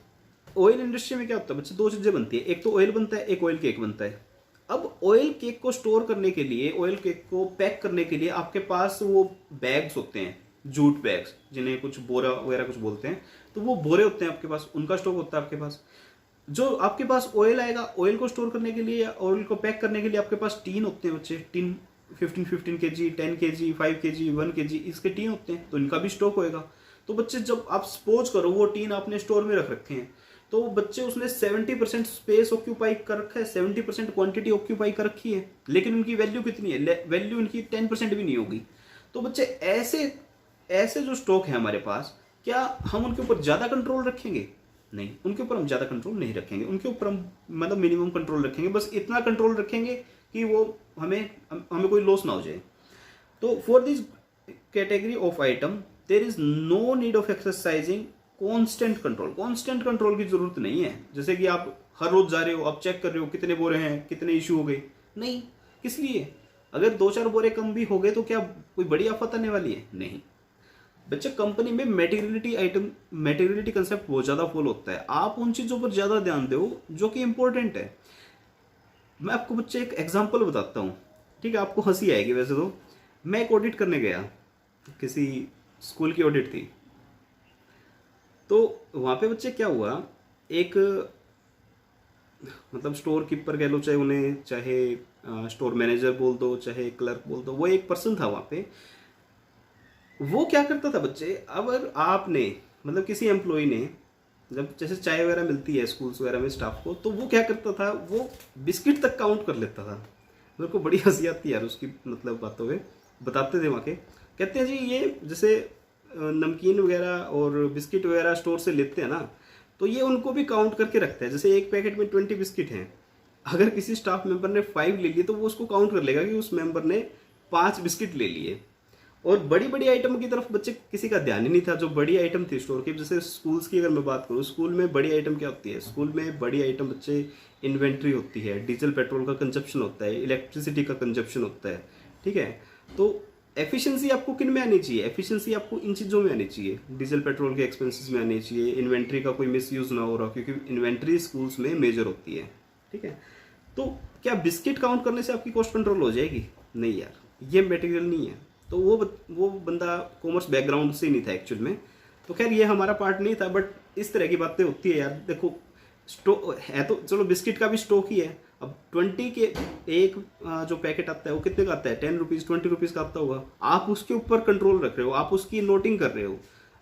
ऑयल इंडस्ट्री में क्या होता है बच्चे, दो चीज़ें बनती है, एक तो ऑयल बनता है, एक ऑयल केक बनता है। अब ऑयल केक को स्टोर करने के लिए, ऑयल केक को पैक करने के लिए आपके पास वो बैग्स होते हैं, जूट बैग्स, जिन्हें कुछ बोरा वगैरह कुछ बोलते हैं, तो वो बोरे होते हैं आपके पास, उनका स्टॉक होता है आपके पास। जो आपके पास ऑयल आएगा, ऑयल को स्टोर करने के लिए या ऑयल को पैक करने के लिए आपके पास टीन होते हैं बच्चे, tin 15 kg, 10 kg, 5 kg, 1 kg इसके टीन होते हैं, तो इनका भी स्टॉक होएगा। तो बच्चे जब आप सपोज करो वो टीन आपने स्टोर में रख रखे हैं, तो बच्चे उसने 70% स्पेस ऑक्यूपाई कर रखा है, 70% क्वांटिटी ऑक्यूपाई कर रखी है, लेकिन उनकी वैल्यू कितनी है? वैल्यू उनकी 10% भी नहीं होगी। तो बच्चे ऐसे ऐसे जो स्टॉक है हमारे पास, क्या हम उनके ऊपर ज़्यादा कंट्रोल रखेंगे? नहीं, उनके ऊपर हम ज़्यादा कंट्रोल नहीं रखेंगे। उनके ऊपर हम मतलब मिनिमम कंट्रोल रखेंगे, बस इतना कंट्रोल रखेंगे कि वो हमें कोई लॉस ना हो जाए। तो for this category of item there is no need of exercising constant control. Constant control की जरूरत नहीं है, जैसे कि आप हर रोज जा रहे हो, आप चेक कर रहे हो कितने बोरे हैं, कितने इशू हो गए। नहीं, किस लिए? अगर 2-4 बोरे कम भी हो गए तो क्या कोई बड़ी आफत आने वाली है? नहीं। बच्चे कंपनी में मेटीरियलिटी कंसेप्ट बहुत ज़्यादा फॉलो होता है। आप उन चीज़ों पर ज़्यादा ध्यान दो जो कि इंपॉर्टेंट है। मैं आपको बच्चे एक एग्जांपल बताता हूँ, ठीक है? आपको हंसी आएगी वैसे तो। मैं एक ऑडिट करने गया, किसी स्कूल की ऑडिट थी। तो वहाँ पे बच्चे क्या हुआ, एक मतलब स्टोर कीपर कह लो, चाहे उन्हें, चाहे स्टोर मैनेजर बोल दो, चाहे क्लर्क बोल दो, वो एक पर्सन था वहाँ पे। वो क्या करता था बच्चे, अगर आपने मतलब किसी एम्प्लॉय ने, जब जैसे चाय वगैरह मिलती है स्कूल्स वगैरह में स्टाफ को, तो वो क्या करता था, वो बिस्किट तक काउंट कर लेता था। मेरे को बड़ी हंसी आती है यार उसकी मतलब बातों में। बताते थे वहाँ के, कहते हैं जी ये जैसे नमकीन वगैरह और बिस्किट वगैरह स्टोर से लेते हैं ना, तो ये उनको भी काउंट करके रखते हैं। जैसे एक पैकेट में 20 बिस्किट हैं, अगर किसी स्टाफ मेंबर ने 5 ले लिए तो वो उसको काउंट कर लेगा कि उस मेंबर ने 5 बिस्किट ले लिए। और बड़ी बड़ी आइटम की तरफ बच्चे किसी का ध्यान ही नहीं था। जो बड़ी आइटम थी स्टोर की, जैसे स्कूल्स की अगर मैं बात करूँ, स्कूल में बड़ी आइटम क्या होती है? स्कूल में बड़ी आइटम बच्चे इन्वेंट्री होती है, डीजल पेट्रोल का कंजप्शन होता है, इलेक्ट्रिसिटी का कंजप्शन होता है, ठीक है? तो एफिशिएंसी आपको किन में आनी चाहिए? एफिशिएंसी आपको इन चीज़ों में आनी चाहिए, डीजल पेट्रोल के एक्सपेंसेस में आनी चाहिए, इन्वेंट्री का कोई मिसयूज ना हो रहा, क्योंकि इन्वेंट्री स्कूल्स में मेजर होती है, ठीक है? तो क्या बिस्किट काउंट करने से आपकी कॉस्ट कंट्रोल हो जाएगी? नहीं यार, ये मटेरियल नहीं है। तो वो बंदा कॉमर्स बैकग्राउंड से ही नहीं था एक्चुअल में। तो खैर ये हमारा पार्ट नहीं था, बट इस तरह की बातें होती है यार। देखो, स्टॉक है तो चलो, बिस्किट का भी स्टॉक ही है। अब 20 के एक जो पैकेट आता है वो कितने का आता है? 10 रुपीज़, 20 रुपीज़ का आता होगा। आप उसके ऊपर कंट्रोल रख रहे हो, आप उसकी नोटिंग कर रहे हो।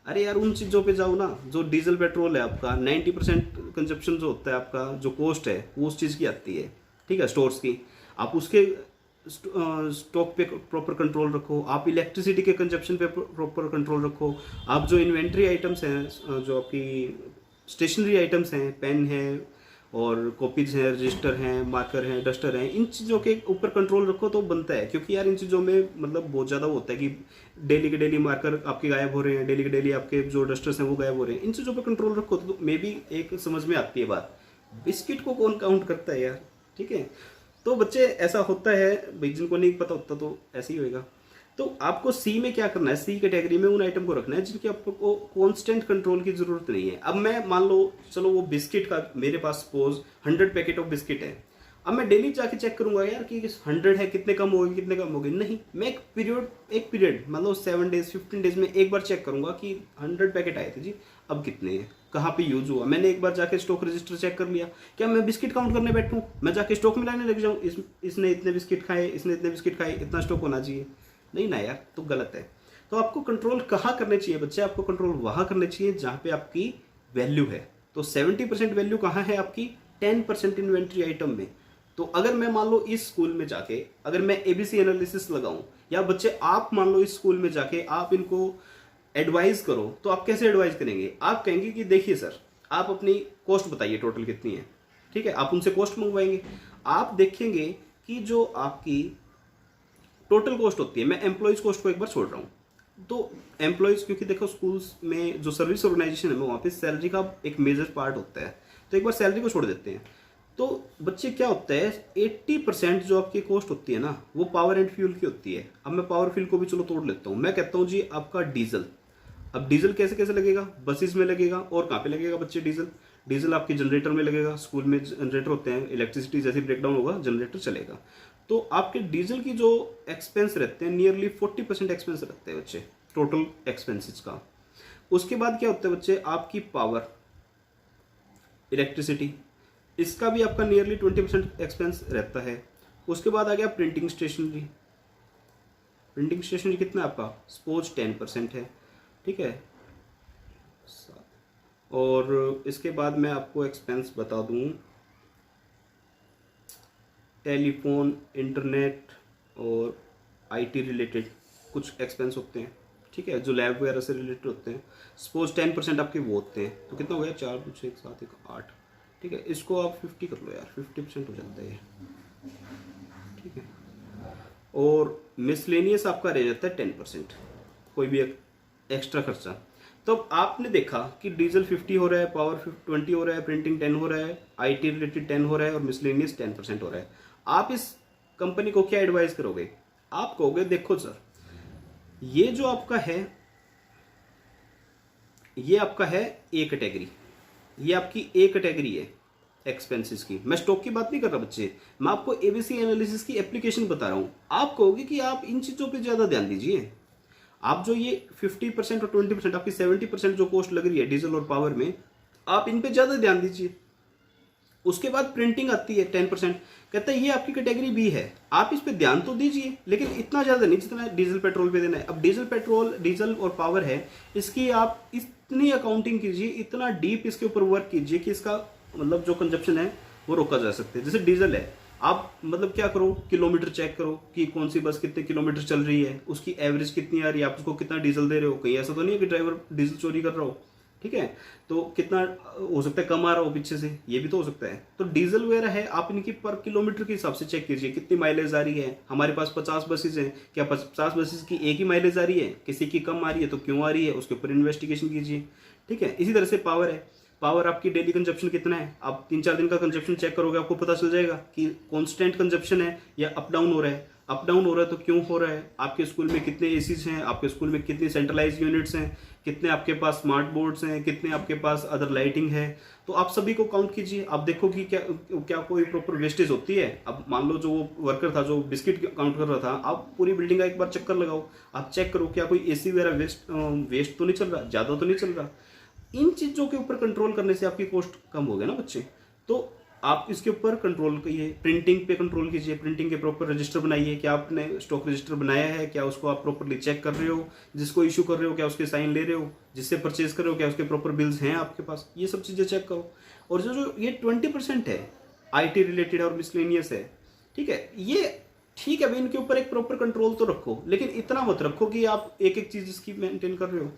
अरे यार, उन चीज़ों पे जाओ ना। जो डीजल पेट्रोल है आपका, 90% कंजप्शन जो होता है आपका, जो कॉस्ट है वो उस चीज़ की आती है, ठीक है, स्टोर्स की। आप उसके स्टॉक पे प्रॉपर कंट्रोल रखो, आप इलेक्ट्रिसिटी के कंजप्शन पे प्रॉपर कंट्रोल रखो। आप जो इन्वेंट्री आइटम्स हैं, जो आपकी स्टेशनरी आइटम्स हैं, पेन है और कॉपीज हैं, रजिस्टर हैं, मार्कर हैं, डस्टर हैं, इन चीज़ों के ऊपर कंट्रोल रखो तो बनता है। क्योंकि यार इन चीज़ों में मतलब बहुत ज़्यादा होता है कि डेली के डेली मार्कर आपके गायब हो रहे हैं, डेली के डेली आपके जो डस्टर्स हैं वो गायब हो रहे हैं। इन चीज़ों पर कंट्रोल रखो तो मे बी एक समझ में आती है बात। बिस्किट को कौन काउंट करता है यार, ठीक है? तो बच्चे ऐसा होता है भाई, जिनको नहीं पता होता तो ऐसे ही होएगा। तो आपको सी में क्या करना है, सी कैटेगरी में उन आइटम को रखना है जिनकी आपको कांस्टेंट कंट्रोल की जरूरत नहीं है। अब मैं मान लो, चलो वो बिस्किट का मेरे पास सपोज 100 पैकेट ऑफ बिस्किट है। अब मैं डेली जाके चेक करूंगा यार कि 100 है, कितने कम हो गए, कितने कम हो गए? नहीं, मैं एक पीरियड मान लो 7 डेज 15 डेज में एक बार चेक करूंगा कि 100 पैकेट आए थे जी, अब कितने हैं, कहाँ पे यूज हुआ। मैंने एक बार जाके स्टॉक रजिस्टर चेक कर लिया। क्या मैं बिस्किट काउंट करने बैठूं, मैं जाके स्टॉक मिलाने लग जाऊं, इसने इतने बिस्किट खाए, इसने इतने बिस्किट खाए, इतना स्टॉक होना चाहिए? नहीं ना यार, तो गलत है। तो आपको कंट्रोल कहाँ करने चाहिए बच्चे? आपको कंट्रोल वहां करने चाहिए जहां पे आपकी वैल्यू है। तो 70% वैल्यू कहाँ है आपकी? 10% इन्वेंट्री आइटम में। तो अगर मैं मान लो इस स्कूल में जाके अगर मैं एबीसी एनालिसिस लगाऊं, या बच्चे आप मान लो इस स्कूल में जाके आप इनको एडवाइस करो, तो आप कैसे एडवाइस करेंगे? आप कहेंगे कि देखिए सर, आप अपनी कॉस्ट बताइए टोटल कितनी है, ठीक है? आप उनसे कॉस्ट मंगवाएंगे। आप देखेंगे कि जो आपकी टोटल कॉस्ट होती है, मैं एम्प्लॉयज कॉस्ट को एक बार छोड़ रहा हूँ, तो एम्प्लॉयज, क्योंकि देखो स्कूल्स में जो सर्विस ऑर्गेनाइजेशन है वहाँ पे सैलरी का एक मेजर पार्ट होता है, तो एक बार सैलरी को छोड़ देते हैं। तो बच्चे क्या होता है, 80% जो आपकी कॉस्ट होती है ना, वो पावर एंड फ्यूल की होती है। अब मैं पावर फ्यूल को भी चलो तोड़ लेता हूँ। मैं कहता हूँ जी आपका डीजल। अब डीजल कैसे कैसे लगेगा? बसेस में लगेगा। और कहाँ पे लगेगा बच्चे डीजल? डीजल आपके जनरेटर में लगेगा। स्कूल में जनरेटर होते हैं, इलेक्ट्रिसिटी जैसे ब्रेकडाउन होगा जनरेटर चलेगा। तो आपके डीजल की जो एक्सपेंस रहते हैं, नियरली 40% एक्सपेंस रहते हैं बच्चे, टोटल एक्सपेंसेस का। उसके बाद क्या होता है बच्चे, आपकी पावर, इलेक्ट्रिसिटी, इसका भी आपका नियरली 20% एक्सपेंस रहता है। उसके बाद आ गया प्रिंटिंग स्टेशनरी। प्रिंटिंग स्टेशनरी कितना है आपका, सपोज 10% है, ठीक है। और इसके बाद मैं आपको एक्सपेंस बता दूं, टेलीफोन, इंटरनेट और आईटी रिलेटेड कुछ एक्सपेंस होते हैं, ठीक है, जो लैब वगैरह से रिलेटेड होते हैं। सपोज 10% आपके वो होते हैं, तो कितना हो गया, 4 कुछ 1 7 1 8, ठीक है। इसको आप 50 कर लो यार, 50% हो जाता है ये, ठीक है। और मिसलेनियस आपका रह जाता है 10%, कोई भी एक्स्ट्रा खर्चा। तो अब आपने देखा कि डीजल 50 हो रहा है, पावर 20 हो रहा है, प्रिंटिंग 10 हो रहा है, आईटी रिलेटेड 10 हो रहा है और मिसलेनियस 10% हो रहा है। आप इस कंपनी को क्या एडवाइस करोगे? आप कहोगे देखो सर, ये जो आपका है, ये आपका है ए कैटेगरी, ये आपकी ए कैटेगरी है एक्सपेंसेस की। मैं स्टॉक की बात नहीं कर रहा बच्चे, मैं आपको एबीसी एनालिसिस की एप्लीकेशन बता रहा हूं। आप कहोगे कि आप इन चीजों पे ज्यादा ध्यान दीजिए। आप जो ये 50% और 20%, आपकी 70% जो कॉस्ट लग रही है डीजल और पावर में, आप इन पे ज्यादा ध्यान दीजिए। उसके बाद प्रिंटिंग आती है 10%, कहता है ये आपकी कैटेगरी बी है, आप इस पे ध्यान तो दीजिए, लेकिन इतना ज्यादा नहीं जितना डीजल पेट्रोल पे देना है। अब डीजल पेट्रोल, डीजल और पावर है, इसकी आप इतनी अकाउंटिंग कीजिए, इतना डीप इसके ऊपर वर्क कीजिए कि इसका मतलब जो कंजप्शन है वो रोका जा सकते हैं। जैसे डीजल है, आप मतलब क्या करो, किलोमीटर चेक करो कि कौन सी बस कितने किलोमीटर चल रही है, उसकी एवरेज कितनी आ रही है, आप उसको कितना डीजल दे रहे हो। कहीं ऐसा तो नहीं है कि ड्राइवर डीजल चोरी कर रहा हो, ठीक है, तो कितना हो सकता है कम आ रहा हो पीछे से, ये भी तो हो सकता है। तो डीजल वगैरह है, आप इनकी पर किलोमीटर के हिसाब से चेक कीजिए कितनी माइलेज आ रही है। हमारे पास 50 बसेज हैं, क्या 50 बसेज की एक ही माइलेज आ रही है, किसी की कम आ रही है तो क्यों आ रही है, उसके ऊपर इन्वेस्टिगेशन कीजिए, ठीक है। इसी तरह से पावर है, पावर आपकी डेली कंजप्शन कितना है, आप 3-4 दिन का कंजप्शन चेक करोगे, आपको पता चल जाएगा कि कांस्टेंट कंजप्शन है या अप डाउन हो रहा है। अप डाउन हो रहा है तो क्यों हो रहा है, आपके स्कूल में कितने एसीज हैं, आपके स्कूल में कितनी सेंट्रलाइज यूनिट्स हैं, कितने आपके पास स्मार्ट बोर्ड्स हैं, कितने आपके पास अदर लाइटिंग है, तो आप सभी को काउंट कीजिए। आप देखो कि क्या क्या कोई प्रॉपर वेस्टेज होती है। अब मान लो जो वो वर्कर था जो बिस्किट काउंट कर रहा था, आप पूरी बिल्डिंग का एक बार चक्कर लगाओ, आप चेक करो क्या कोई एसी वगैरह वेस्ट तो नहीं चल रहा, ज़्यादा तो नहीं चल रहा। इन चीज़ों के ऊपर कंट्रोल करने से आपकी कॉस्ट कम हो गया ना बच्चे। तो आप इसके ऊपर कंट्रोल करिए, प्रिंटिंग पे कंट्रोल कीजिए, प्रिंटिंग के प्रॉपर रजिस्टर बनाइए, क्या आपने स्टॉक रजिस्टर बनाया है, क्या उसको आप प्रॉपरली चेक कर रहे हो, जिसको इशू कर रहे हो क्या उसके साइन ले रहे हो, जिससे परचेज कर रहे हो क्या उसके प्रॉपर बिल्स हैं आपके पास, ये सब चीज़ें चेक करो। और जो जो ये 20% है IT रिलेटेड और मिसलेनियस है, ठीक है, ये ठीक है भाई, इनके ऊपर एक प्रॉपर कंट्रोल तो रखो, लेकिन इतना मत रखो कि आप एक एक चीज़ इसकी मेंटेन कर रहे हो।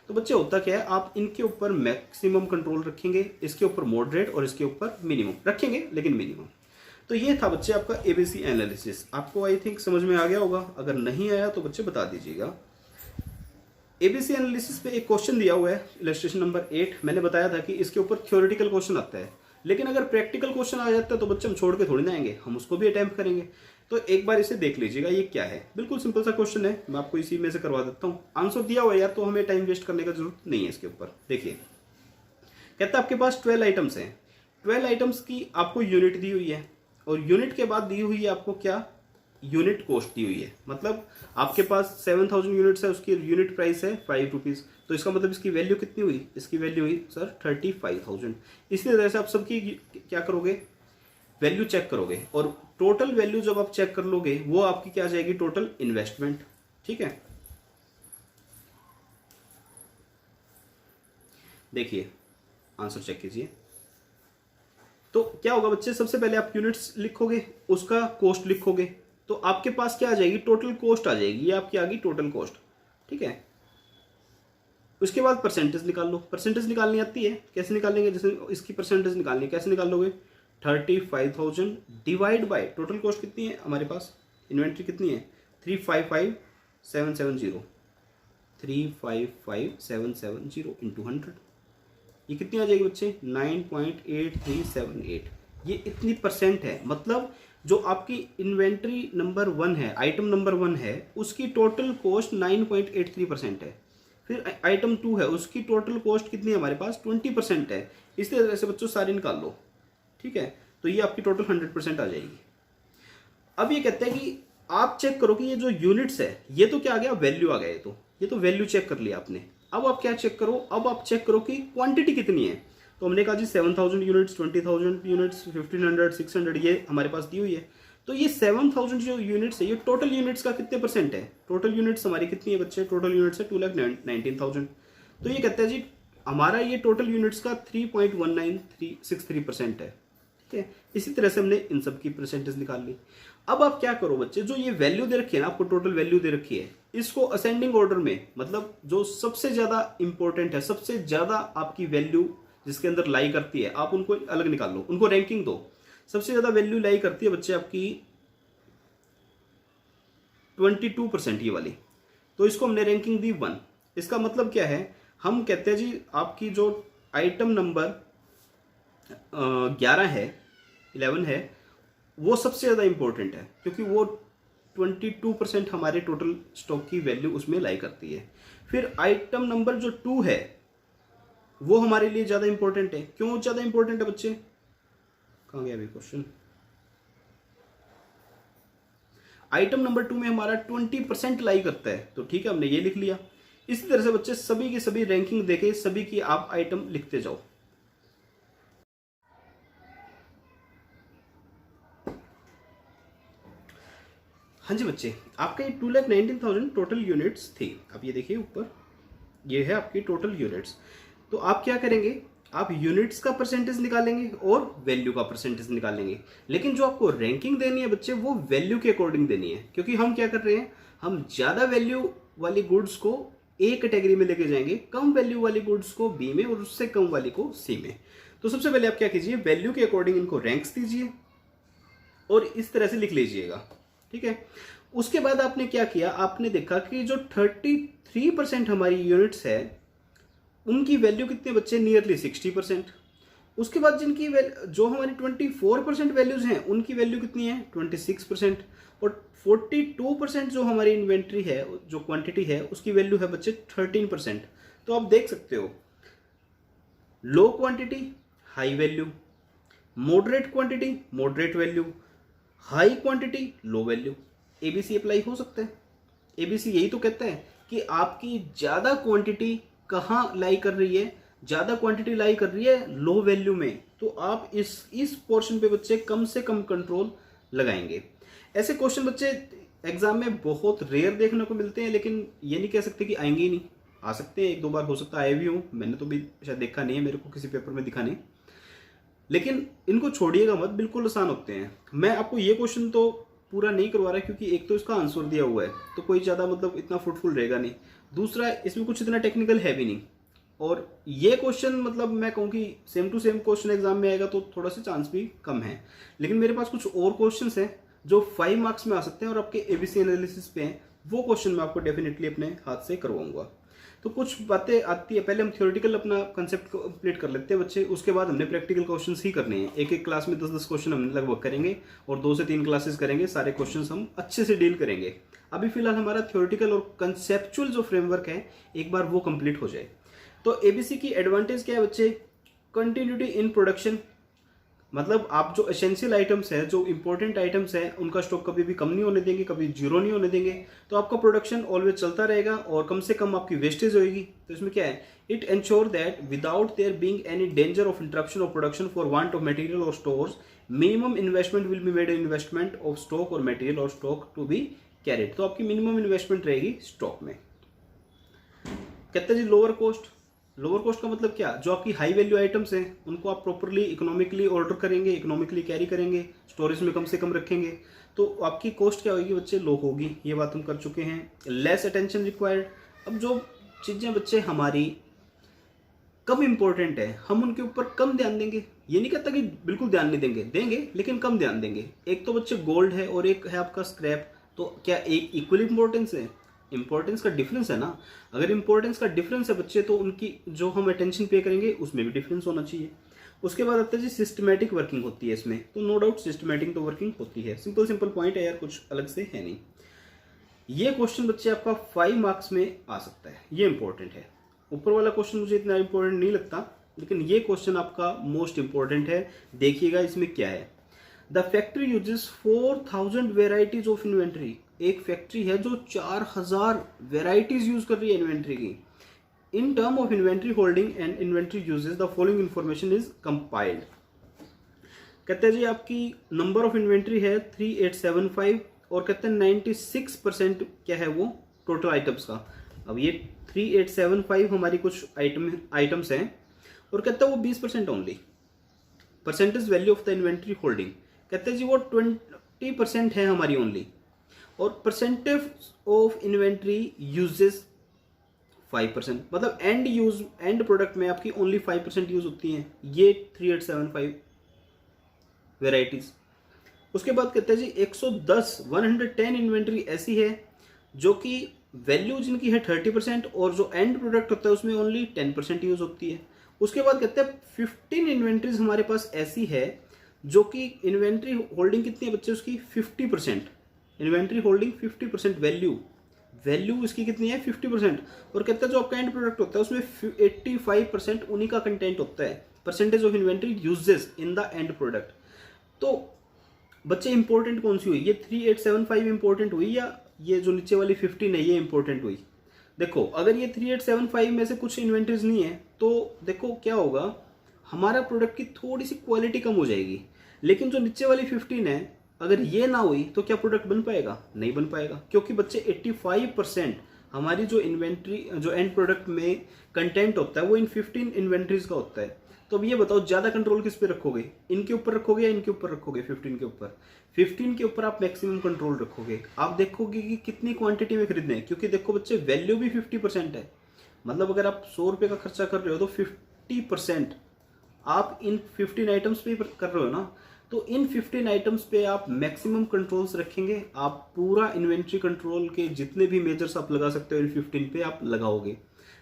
तो बच्चे होता क्या है, आप इनके ऊपर मैक्सिमम कंट्रोल रखेंगे, इसके ऊपर मॉडरेट और इसके ऊपर मिनिमम रखेंगे, लेकिन मिनिमम। तो ये था बच्चे आपका एबीसी एनालिसिस। आपको आई थिंक समझ में आ गया होगा, अगर नहीं आया तो बच्चे बता दीजिएगा। एबीसी एनालिसिस पे एक क्वेश्चन दिया हुआ है, इलस्ट्रेशन नंबर 8। मैंने बताया था कि इसके ऊपर थ्योरेटिकल क्वेश्चन आता है, लेकिन अगर प्रैक्टिकल क्वेश्चन आ जाता है तो बच्चे हम छोड़ के थोड़ी ना आएंगे, हम उसको भी अटेम्प्ट करेंगे। तो एक बार इसे देख लीजिएगा, ये क्या है, बिल्कुल सिंपल सा क्वेश्चन है, मैं आपको इसी में से करवा देता हूँ। आंसर दिया हुआ है यार, तो हमें टाइम वेस्ट करने का जरूरत नहीं है इसके ऊपर। देखिए, कहता है आपके पास 12 आइटम्स हैं, 12 आइटम्स की आपको यूनिट दी हुई है, और यूनिट के बाद दी हुई है आपको क्या, यूनिट कॉस्ट दी हुई है। मतलब आपके पास 7000 यूनिट्स है, उसकी यूनिट प्राइस है 5 रुपीज़। तो इसका मतलब इसकी वैल्यू कितनी हुई, इसकी वैल्यू हुई सर 35,000। इसी तरह से आप सबकी क्या करोगे, वैल्यू चेक करोगे, और टोटल वैल्यू जब आप चेक कर लोगे वो आपकी क्या आ जाएगी, टोटल इन्वेस्टमेंट, ठीक है। देखिए आंसर चेक कीजिए। तो क्या होगा बच्चे, सबसे पहले आप यूनिट्स लिखोगे, उसका कॉस्ट लिखोगे, तो आपके पास क्या आ जाएगी, टोटल कॉस्ट आ जाएगी, ये आपकी आ गई टोटल कॉस्ट, ठीक है। उसके बाद परसेंटेज निकाल लो। परसेंटेज निकालनी आती है, कैसे निकालेंगे, जैसे इसकी परसेंटेज निकालनी है, कैसे निकाल लोगे, 35,000 डिवाइड बाय टोटल कॉस्ट कितनी है हमारे पास, इन्वेंट्री कितनी है 355,770, 355,770 इंटू 100, ये कितनी आ जाएगी बच्चे 9.8378। ये इतनी परसेंट है, मतलब जो आपकी इन्वेंट्री नंबर 1 है, आइटम नंबर 1 है, उसकी टोटल कॉस्ट 9.83% है। फिर आइटम 2 है, उसकी टोटल कॉस्ट कितनी है हमारे पास 20% है। इस तरह से बच्चों सारी निकाल लो, ठीक है। तो ये आपकी टोटल 100% आ जाएगी। अब ये कहते हैं कि आप चेक करो कि ये जो यूनिट्स है, ये तो क्या आ गया, वैल्यू आ गया, ये तो वैल्यू चेक कर लिया आपने। अब आप क्या चेक करो, अब आप चेक करो कि क्वांटिटी कितनी है। तो हमने कहा जी 7000 यूनिट्स, 20,000 यूनिट्स, 1500, 600 ये हमारे पास दी हुई है। तो ये 7000 जो यूनिट्स है ये टोटल यूनिट्स का कितने परसेंट है? टोटल यूनिट्स हमारी कितनी है बच्चे? टोटल यूनिट्स है 2,19,000। तो ये कहता है जी हमारा ये टोटल यूनिट्स का 3.1963% है। ठीक है, इसी तरह से हमने इन सब की परसेंटेज निकाल ली। अब आप क्या करो बच्चे, जो ये वैल्यू दे रखी है ना, आपको टोटल वैल्यू दे रखी है, इसको असेंडिंग ऑर्डर में, मतलब जो सबसे ज्यादा इंपॉर्टेंट है, सबसे ज्यादा आपकी वैल्यू जिसके अंदर लाई करती है, आप उनको अलग निकाल लो, उनको रैंकिंग दो। सबसे ज्यादा वैल्यू लाई करती है बच्चे आपकी 22% ये वाली, तो इसको हमने रैंकिंग दी 1। इसका मतलब क्या है, हम कहते हैं जी आपकी जो आइटम नंबर 11 है, 11 है, वो सबसे ज़्यादा इंपॉर्टेंट है क्योंकि वो 22% हमारे टोटल स्टॉक की वैल्यू उसमें लाई करती है। फिर आइटम नंबर जो 2 है वो हमारे लिए ज़्यादा इंपॉर्टेंट है। क्यों ज़्यादा इंपॉर्टेंट है बच्चे? कहाँ गया अभी क्वेश्चन? आइटम नंबर 2 में हमारा 20% लाई करता है, तो ठीक है हमने ये लिख लिया। इसी तरह से बच्चे सभी की सभी रैंकिंग देके सभी की आप आइटम लिखते जाओ। हाँ जी बच्चे, आपका ये 2,19,000 टोटल यूनिट्स थी। अब ये देखिए ऊपर, ये है आपकी टोटल यूनिट्स। तो आप क्या करेंगे, आप यूनिट्स का परसेंटेज निकालेंगे और वैल्यू का परसेंटेज निकालेंगे। लेकिन जो आपको रैंकिंग देनी है बच्चे वो वैल्यू के अकॉर्डिंग देनी है, क्योंकि हम क्या कर रहे हैं, हम ज्यादा वैल्यू वाली गुड्स को ए कैटेगरी में लेके जाएंगे, कम वैल्यू वाली गुड्स को बी में और उससे कम वाली को सी में। तो सबसे पहले आप क्या कीजिए, वैल्यू के अकॉर्डिंग इनको रैंक्स दीजिए और इस तरह से लिख लीजिएगा। ठीक है, उसके बाद आपने क्या किया, आपने देखा कि जो 33% हमारी यूनिट्स है उनकी वैल्यू कितने बच्चे, नियरली 60%। उसके बाद जिनकी जो हमारी 24% वैल्यूज हैं उनकी वैल्यू कितनी है, 26%। और 42% जो हमारी इन्वेंट्री है, जो क्वांटिटी है, उसकी वैल्यू है बच्चे 13%। तो आप देख सकते हो, लो quantity high value, moderate quantity moderate value, high quantity low value. ABC apply हो सकता है। एबीसी यही तो कहता है कि आपकी ज्यादा क्वांटिटी कहाँ लाई कर रही है, ज्यादा क्वांटिटी लाई कर रही है लो वैल्यू में, तो आप इस पोर्शन पे बच्चे कम से कम कंट्रोल लगाएंगे। ऐसे क्वेश्चन बच्चे एग्जाम में बहुत रेयर देखने को मिलते हैं, लेकिन ये नहीं कह सकते कि आएंगे ही नहीं, आ सकते हैं, एक दो बार हो सकता है आए भी हूँ, मैंने तो भी शायद देखा नहीं है, मेरे को किसी पेपर में दिखा नहीं। लेकिन इनको छोड़िएगा मत, बिल्कुल आसान होते हैं। मैं आपको ये क्वेश्चन तो पूरा नहीं करवा रहा क्योंकि एक तो इसका आंसर दिया हुआ है तो कोई ज़्यादा मतलब इतना फ्रूटफुल रहेगा नहीं, दूसरा इसमें कुछ इतना टेक्निकल है भी नहीं, और ये क्वेश्चन मतलब मैं कहूँ कि same to same question exam में आएगा तो थोड़ा सा चांस भी कम है। लेकिन मेरे पास कुछ और क्वेश्चन हैं जो 5 मार्क्स में आ सकते हैं और आपके एबीसी एनालिसिस पे हैं, वो क्वेश्चन मैं आपको डेफिनेटली अपने हाथ से करवाऊंगा। तो कुछ बातें आती है, पहले हम थ्योरेटिकल अपना कंसेप्ट कंप्लीट कर लेते हैं बच्चे, उसके बाद हमने प्रैक्टिकल क्वेश्चंस ही करने हैं। एक एक क्लास में 10-10 क्वेश्चन हम लगभग करेंगे और 2 से 3 क्लासेस करेंगे, सारे क्वेश्चंस हम अच्छे से डील करेंगे। अभी फिलहाल हमारा थ्योरेटिकल और कंसेप्चुअल जो फ्रेमवर्क है एक बार वो कंप्लीट हो जाए। तो एबीसी की एडवांटेज क्या है बच्चे, कंटिन्यूटी इन प्रोडक्शन, मतलब आप जो एसेंशियल आइटम्स है, जो इंपॉर्टेंट आइटम्स हैं, उनका स्टॉक कभी भी कम नहीं होने देंगे, कभी जीरो नहीं होने देंगे, तो आपका प्रोडक्शन ऑलवेज चलता रहेगा और कम से कम आपकी वेस्टेज होगी। तो इसमें क्या है, it ensure that without their being any danger of interruption of production for want of material और stores, minimum investment will be made in investment of stock और मटेरियल और स्टॉक टू बी कैरिड। तो आपकी minimum investment रहेगी stock में। कहते हैं जी लोअर कॉस्ट, लोअर कॉस्ट का मतलब क्या, जो आपकी हाई वैल्यू आइटम्स हैं उनको आप प्रॉपरली इकोनॉमिकली ऑर्डर करेंगे, इकोनॉमिकली कैरी करेंगे, स्टोरेज में कम से कम रखेंगे, तो आपकी कॉस्ट क्या होगी बच्चे, लो होगी। ये बात हम कर चुके हैं। लेस अटेंशन रिक्वायर्ड, अब जो चीज़ें बच्चे हमारी कम इंपॉर्टेंट है हम उनके ऊपर कम ध्यान देंगे। ये नहीं कहता कि बिल्कुल ध्यान नहीं देंगे, देंगे लेकिन कम ध्यान देंगे। एक तो बच्चे गोल्ड है और एक है आपका स्क्रैप, तो क्या एक इक्वल इंपॉर्टेंस है, इंपॉर्टेंस का डिफरेंस है ना। अगर इंपॉर्टेंस का डिफरेंस है बच्चे तो उनकी जो हम अटेंशन पे करेंगे उसमें भी डिफरेंस होना चाहिए। उसके बाद आता है जी सिस्टमैटिक वर्किंग होती है इसमें, तो नो डाउट सिस्टमैटिक तो वर्किंग होती है। सिंपल पॉइंट है यार, कुछ अलग से है नहीं। ये क्वेश्चन बच्चे आपका 5 मार्क्स में आ सकता है, ये इंपॉर्टेंट है। ऊपर वाला क्वेश्चन मुझे इतना इंपॉर्टेंट नहीं लगता, लेकिन ये क्वेश्चन आपका मोस्ट इंपॉर्टेंट है। देखिएगा इसमें क्या है, the factory uses 4000 varieties of inventory. एक फैक्ट्री है जो 4000 वेराइटीज यूज कर रही है इन्वेंट्री की। In term of inventory holding and inventory uses the following information is compiled. कहते हैं जी आपकी नंबर ऑफ इन्वेंट्री है 3875 और कहते हैं 96% क्या है वो टोटल आइटम्स का। अब ये 3875 हमारी कुछ आइटम्स हैं और कहते हैं वो 20% only percentage value of the inventory holding. कहते हैं जी वो 20% है हमारी ओनली और परसेंटेज ऑफ इन्वेंट्री यूजेस 5%, मतलब एंड प्रोडक्ट में आपकी ओनली 5% यूज होती हैं ये 3875 वेराइटीज। उसके बाद कहते हैं जी 110 इन्वेंट्री ऐसी है जो कि वैल्यू जिनकी है 30% और जो एंड प्रोडक्ट होता है उसमें ओनली 10% यूज होती है। उसके बाद कहते हैं 15 इन्वेंट्रीज हमारे पास ऐसी है जो कि इन्वेंट्री होल्डिंग कितनी है बच्चे उसकी 50%, इन्वेंट्री होल्डिंग 50%, वैल्यू इसकी कितनी है 50%। और कहते हैं जो आपका एंड प्रोडक्ट होता है उसमें 85% उन्हीं का कंटेंट होता है, percentage of inventory uses in the end product. तो बच्चे इंपॉर्टेंट कौन सी हुई, ये 3875 इंपॉर्टेंट हुई या ये जो नीचे वाली 15 है ये इंपॉर्टेंट हुई? देखो अगर ये 3875 में से कुछ इन्वेंट्रीज नहीं है तो देखो क्या होगा, हमारा प्रोडक्ट की थोड़ी सी क्वालिटी कम हो जाएगी। लेकिन जो नीचे वाली 15 है अगर ये ना हुई तो क्या प्रोडक्ट बन पाएगा? नहीं बन पाएगा, क्योंकि बच्चे 85% हमारी जो इन्वेंट्री जो एंड प्रोडक्ट में कंटेंट होता है वो इन 15 इन्वेंट्रीज का होता है। तो अब ये बताओ ज्यादा कंट्रोल किस पे रखोगे, इनके ऊपर रखोगे या इनके ऊपर रखोगे? 15 के ऊपर। 15 के ऊपर आप मैक्सिमम कंट्रोल रखोगे। आप देखोगे कि कितनी क्वांटिटी में खरीदने हैं, क्योंकि देखो बच्चे वैल्यू भी 50% है। मतलब अगर आप 100 रुपये का खर्चा कर रहे हो तो 50% आप इन 15 आइटम्स पे कर रहे हो ना, तो इन 15 आइटम्स पे आप मैक्सिमम कंट्रोल्स रखेंगे। आप पूरा इन्वेंट्री कंट्रोल के जितने भी मेजर्स आप लगा सकते हो इन 15 पे आप लगाओगे।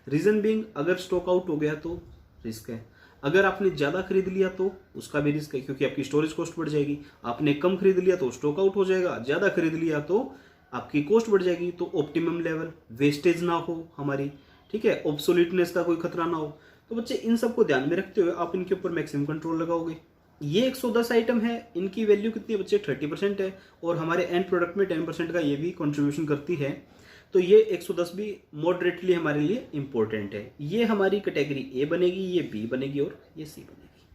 रीजन बीइंग अगर स्टॉक आउट हो गया तो रिस्क है, अगर आपने ज़्यादा खरीद लिया तो उसका भी रिस्क है क्योंकि आपकी स्टोरेज कॉस्ट बढ़ जाएगी। आपने कम खरीद लिया तो स्टॉक आउट हो जाएगा, ज़्यादा खरीद लिया तो आपकी कॉस्ट बढ़ जाएगी। तो ऑप्टिमम लेवल, वेस्टेज ना हो हमारी, ठीक है, ऑब्सोल्यूटनेस का कोई खतरा ना हो। तो बच्चे इन सबको ध्यान में रखते हुए आप इनके ऊपर मैक्सिमम कंट्रोल लगाओगे। ये 110 आइटम है, इनकी वैल्यू कितनी है बच्चे 30% है और हमारे एंड प्रोडक्ट में 10% का ये भी कंट्रीब्यूशन करती है। तो ये 110 भी मॉडरेटली हमारे लिए इंपॉर्टेंट है। ये हमारी कैटेगरी ए बनेगी, ये बी बनेगी और ये सी बनेगी।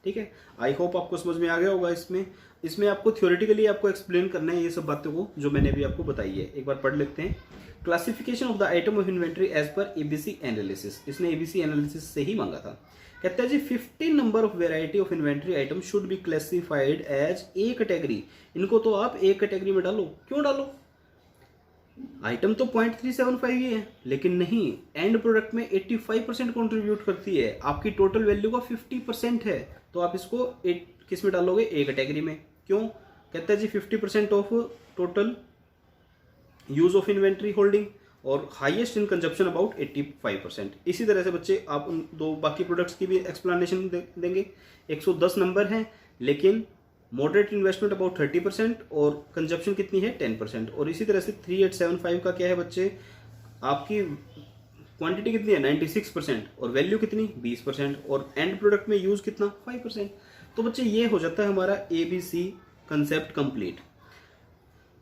ठीक है, आई होप आपको समझ में आ गया होगा। इसमें आपको थ्योरेटिकली आपको एक्सप्लेन करना है ये सब बातों को जो मैंने अभी आपको बताई है। एक बार पढ़ लेते हैं। Classification of the item of inventory as per ABC analysis. इसने एबीसी एनालिसिस से ही मांगा था। कहता है जी 15 number of variety of inventory item should be classified as A category. इनको तो आप ए कैटेगरी में डालो। क्यों डालो? आइटम तो 0.375 ही है, लेकिन नहीं, एंड प्रोडक्ट में 85% कंट्रीब्यूट करती है, आपकी टोटल वैल्यू का 50% है। तो आप इसको किस में डालोगे? ए कैटेगरी में। क्यों? कहता है जी 50% of total use of inventory holding और हाईएस्ट इन कंजप्शन अबाउट 85%। इसी तरह से बच्चे आप उन दो बाकी प्रोडक्ट्स की भी एक्सप्लेनेशन देंगे। 110 नंबर है लेकिन मॉडरेट इन्वेस्टमेंट अबाउट 30% और कंजप्शन कितनी है 10%। और इसी तरह से 3875 का क्या है बच्चे, आपकी क्वांटिटी कितनी है 96% और वैल्यू कितनी 20% और एंड प्रोडक्ट में यूज कितना 5%। तो बच्चे ये हो जाता है हमारा ABC कंसेप्ट कंप्लीट।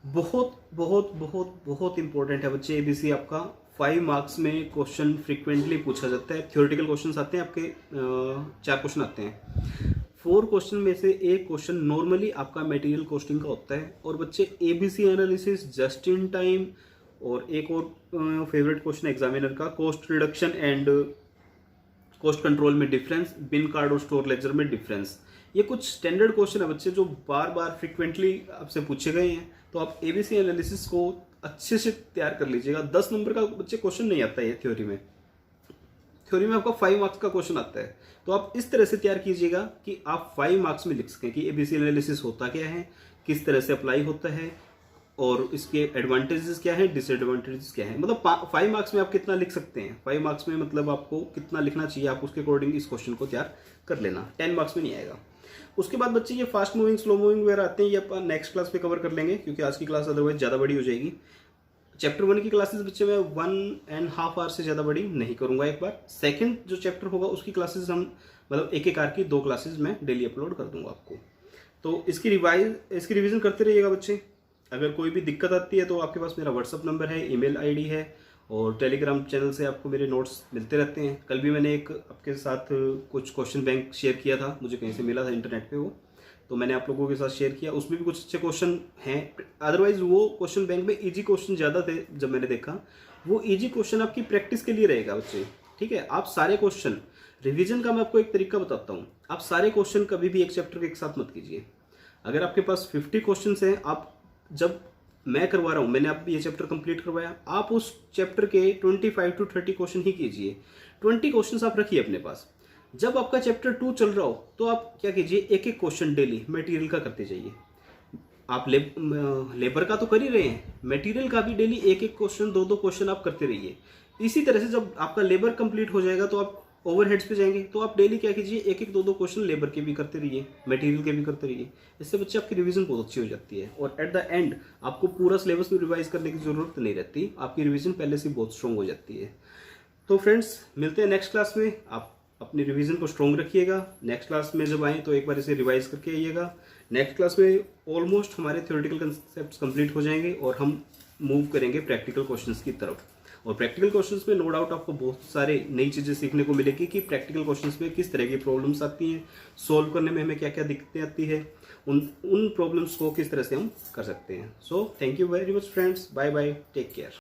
बहुत बहुत बहुत बहुत इंपॉर्टेंट है बच्चे ABC आपका। 5 मार्क्स में क्वेश्चन फ्रिक्वेंटली पूछा जाता है। थ्योरेटिकल क्वेश्चन आते हैं आपके 4 क्वेश्चन आते हैं। 4 क्वेश्चन में से एक क्वेश्चन नॉर्मली आपका मटेरियल कॉस्टिंग का होता है और बच्चे ABC analysis, just in time और एक और फेवरेट क्वेश्चन एग्जामिनर का cost reduction and cost control में डिफरेंस, बिन कार्ड और स्टोर लेजर में डिफरेंस। ये कुछ स्टैंडर्ड क्वेश्चन है बच्चे जो बार बार फ्रिक्वेंटली आपसे पूछे गए हैं। तो आप ABC एनालिसिस को अच्छे से तैयार कर लीजिएगा। 10 नंबर का बच्चे क्वेश्चन नहीं आता है थ्योरी में। थ्योरी में आपका 5 मार्क्स का क्वेश्चन आता है। तो आप इस तरह से तैयार कीजिएगा कि आप 5 मार्क्स में लिख सकें कि ABC एनालिसिस होता क्या है, किस तरह से अप्लाई होता है और इसके एडवांटेजेस क्या है, डिसएडवांटेजेस क्या है। मतलब 5 मार्क्स में आप कितना लिख सकते हैं। 5 मार्क्स में मतलब आपको कितना लिखना चाहिए, आप उसके अकॉर्डिंग इस क्वेश्चन को तैयार कर लेना। 10 मार्क्स में नहीं आएगा। उसके बाद बच्चे ये फास्ट मूविंग, स्लो मूविंग वगैरह आते हैं, ये अपन नेक्स्ट क्लास पे कवर कर लेंगे क्योंकि आज की क्लास अदरवाइज ज़्यादा बड़ी हो जाएगी। चैप्टर 1 की क्लासेस बच्चे मैं 1.5 आवर से ज़्यादा बड़ी नहीं करूँगा। एक बार सेकंड जो चैप्टर होगा उसकी क्लासेस हम मतलब एक आवर की 2 क्लासेस मैं डेली अपलोड कर दूंगा आपको। तो इसकी रिवीजन करते रहिएगा बच्चे। अगर कोई भी दिक्कत आती है तो आपके पास मेरा व्हाट्सअप नंबर है, ईमेल आईडी है और टेलीग्राम चैनल से आपको मेरे नोट्स मिलते रहते हैं। कल भी मैंने एक आपके साथ कुछ क्वेश्चन बैंक शेयर किया था, मुझे कहीं से मिला था इंटरनेट पे वो, तो मैंने आप लोगों के साथ शेयर किया। उसमें भी कुछ अच्छे क्वेश्चन हैं। अदरवाइज वो क्वेश्चन बैंक में इजी क्वेश्चन ज़्यादा थे जब मैंने देखा। वो इजी क्वेश्चन आपकी प्रैक्टिस के लिए रहेगा बच्चे, ठीक है। आप सारे क्वेश्चन, रिवीजन का मैं आपको एक तरीका बताता हूँ। आप सारे क्वेश्चन कभी भी एक चैप्टर के एक साथ मत कीजिए। अगर आपके पास 50 क्वेश्चन हैं, आप जब मैं करवा रहा हूँ, मैंने आप ये चैप्टर कंप्लीट करवाया, आप उस चैप्टर के 25 to 30 क्वेश्चन ही कीजिए। 20 क्वेश्चन आप रखिए अपने पास। जब आपका चैप्टर 2 चल रहा हो तो आप क्या कीजिए, एक एक क्वेश्चन डेली मटेरियल का करते जाइए। आप लेबर का तो कर ही रहे हैं, मटेरियल का भी डेली एक एक क्वेश्चन, दो दो क्वेश्चन आप करते रहिए। इसी तरह से जब आपका लेबर कंप्लीट हो जाएगा तो आप ओवरहेड्स पे जाएंगे, तो आप डेली क्या कीजिए, एक एक दो दो क्वेश्चन लेबर के भी करते रहिए, मटेरियल के भी करते रहिए। इससे बच्चे आपकी रिवीजन बहुत अच्छी हो जाती है और एट द एंड आपको पूरा सिलेबस भी रिवाइज करने की जरूरत नहीं रहती, आपकी रिवीजन पहले से बहुत स्ट्रॉन्ग हो जाती है। तो फ्रेंड्स, मिलते हैं नेक्स्ट क्लास में। आप अपनी रिवीजन को स्ट्रॉन्ग रखिएगा। नेक्स्ट क्लास में जब आएँ तो एक बार इसे रिवाइज करके आइएगा। नेक्स्ट क्लास में ऑलमोस्ट हमारे थ्योरेटिकल कंसेप्ट कंप्लीट हो जाएंगे और हम मूव करेंगे प्रैक्टिकल क्वेश्चंस की तरफ। और प्रैक्टिकल क्वेश्चंस में नो डाउट आपको बहुत सारे नई चीज़ें सीखने को मिलेगी कि प्रैक्टिकल क्वेश्चंस में किस तरह की प्रॉब्लम्स आती हैं, सॉल्व करने में हमें क्या क्या दिक्कतें आती है, उन प्रॉब्लम्स को किस तरह से हम कर सकते हैं। So thank you very much friends, bye bye, take care.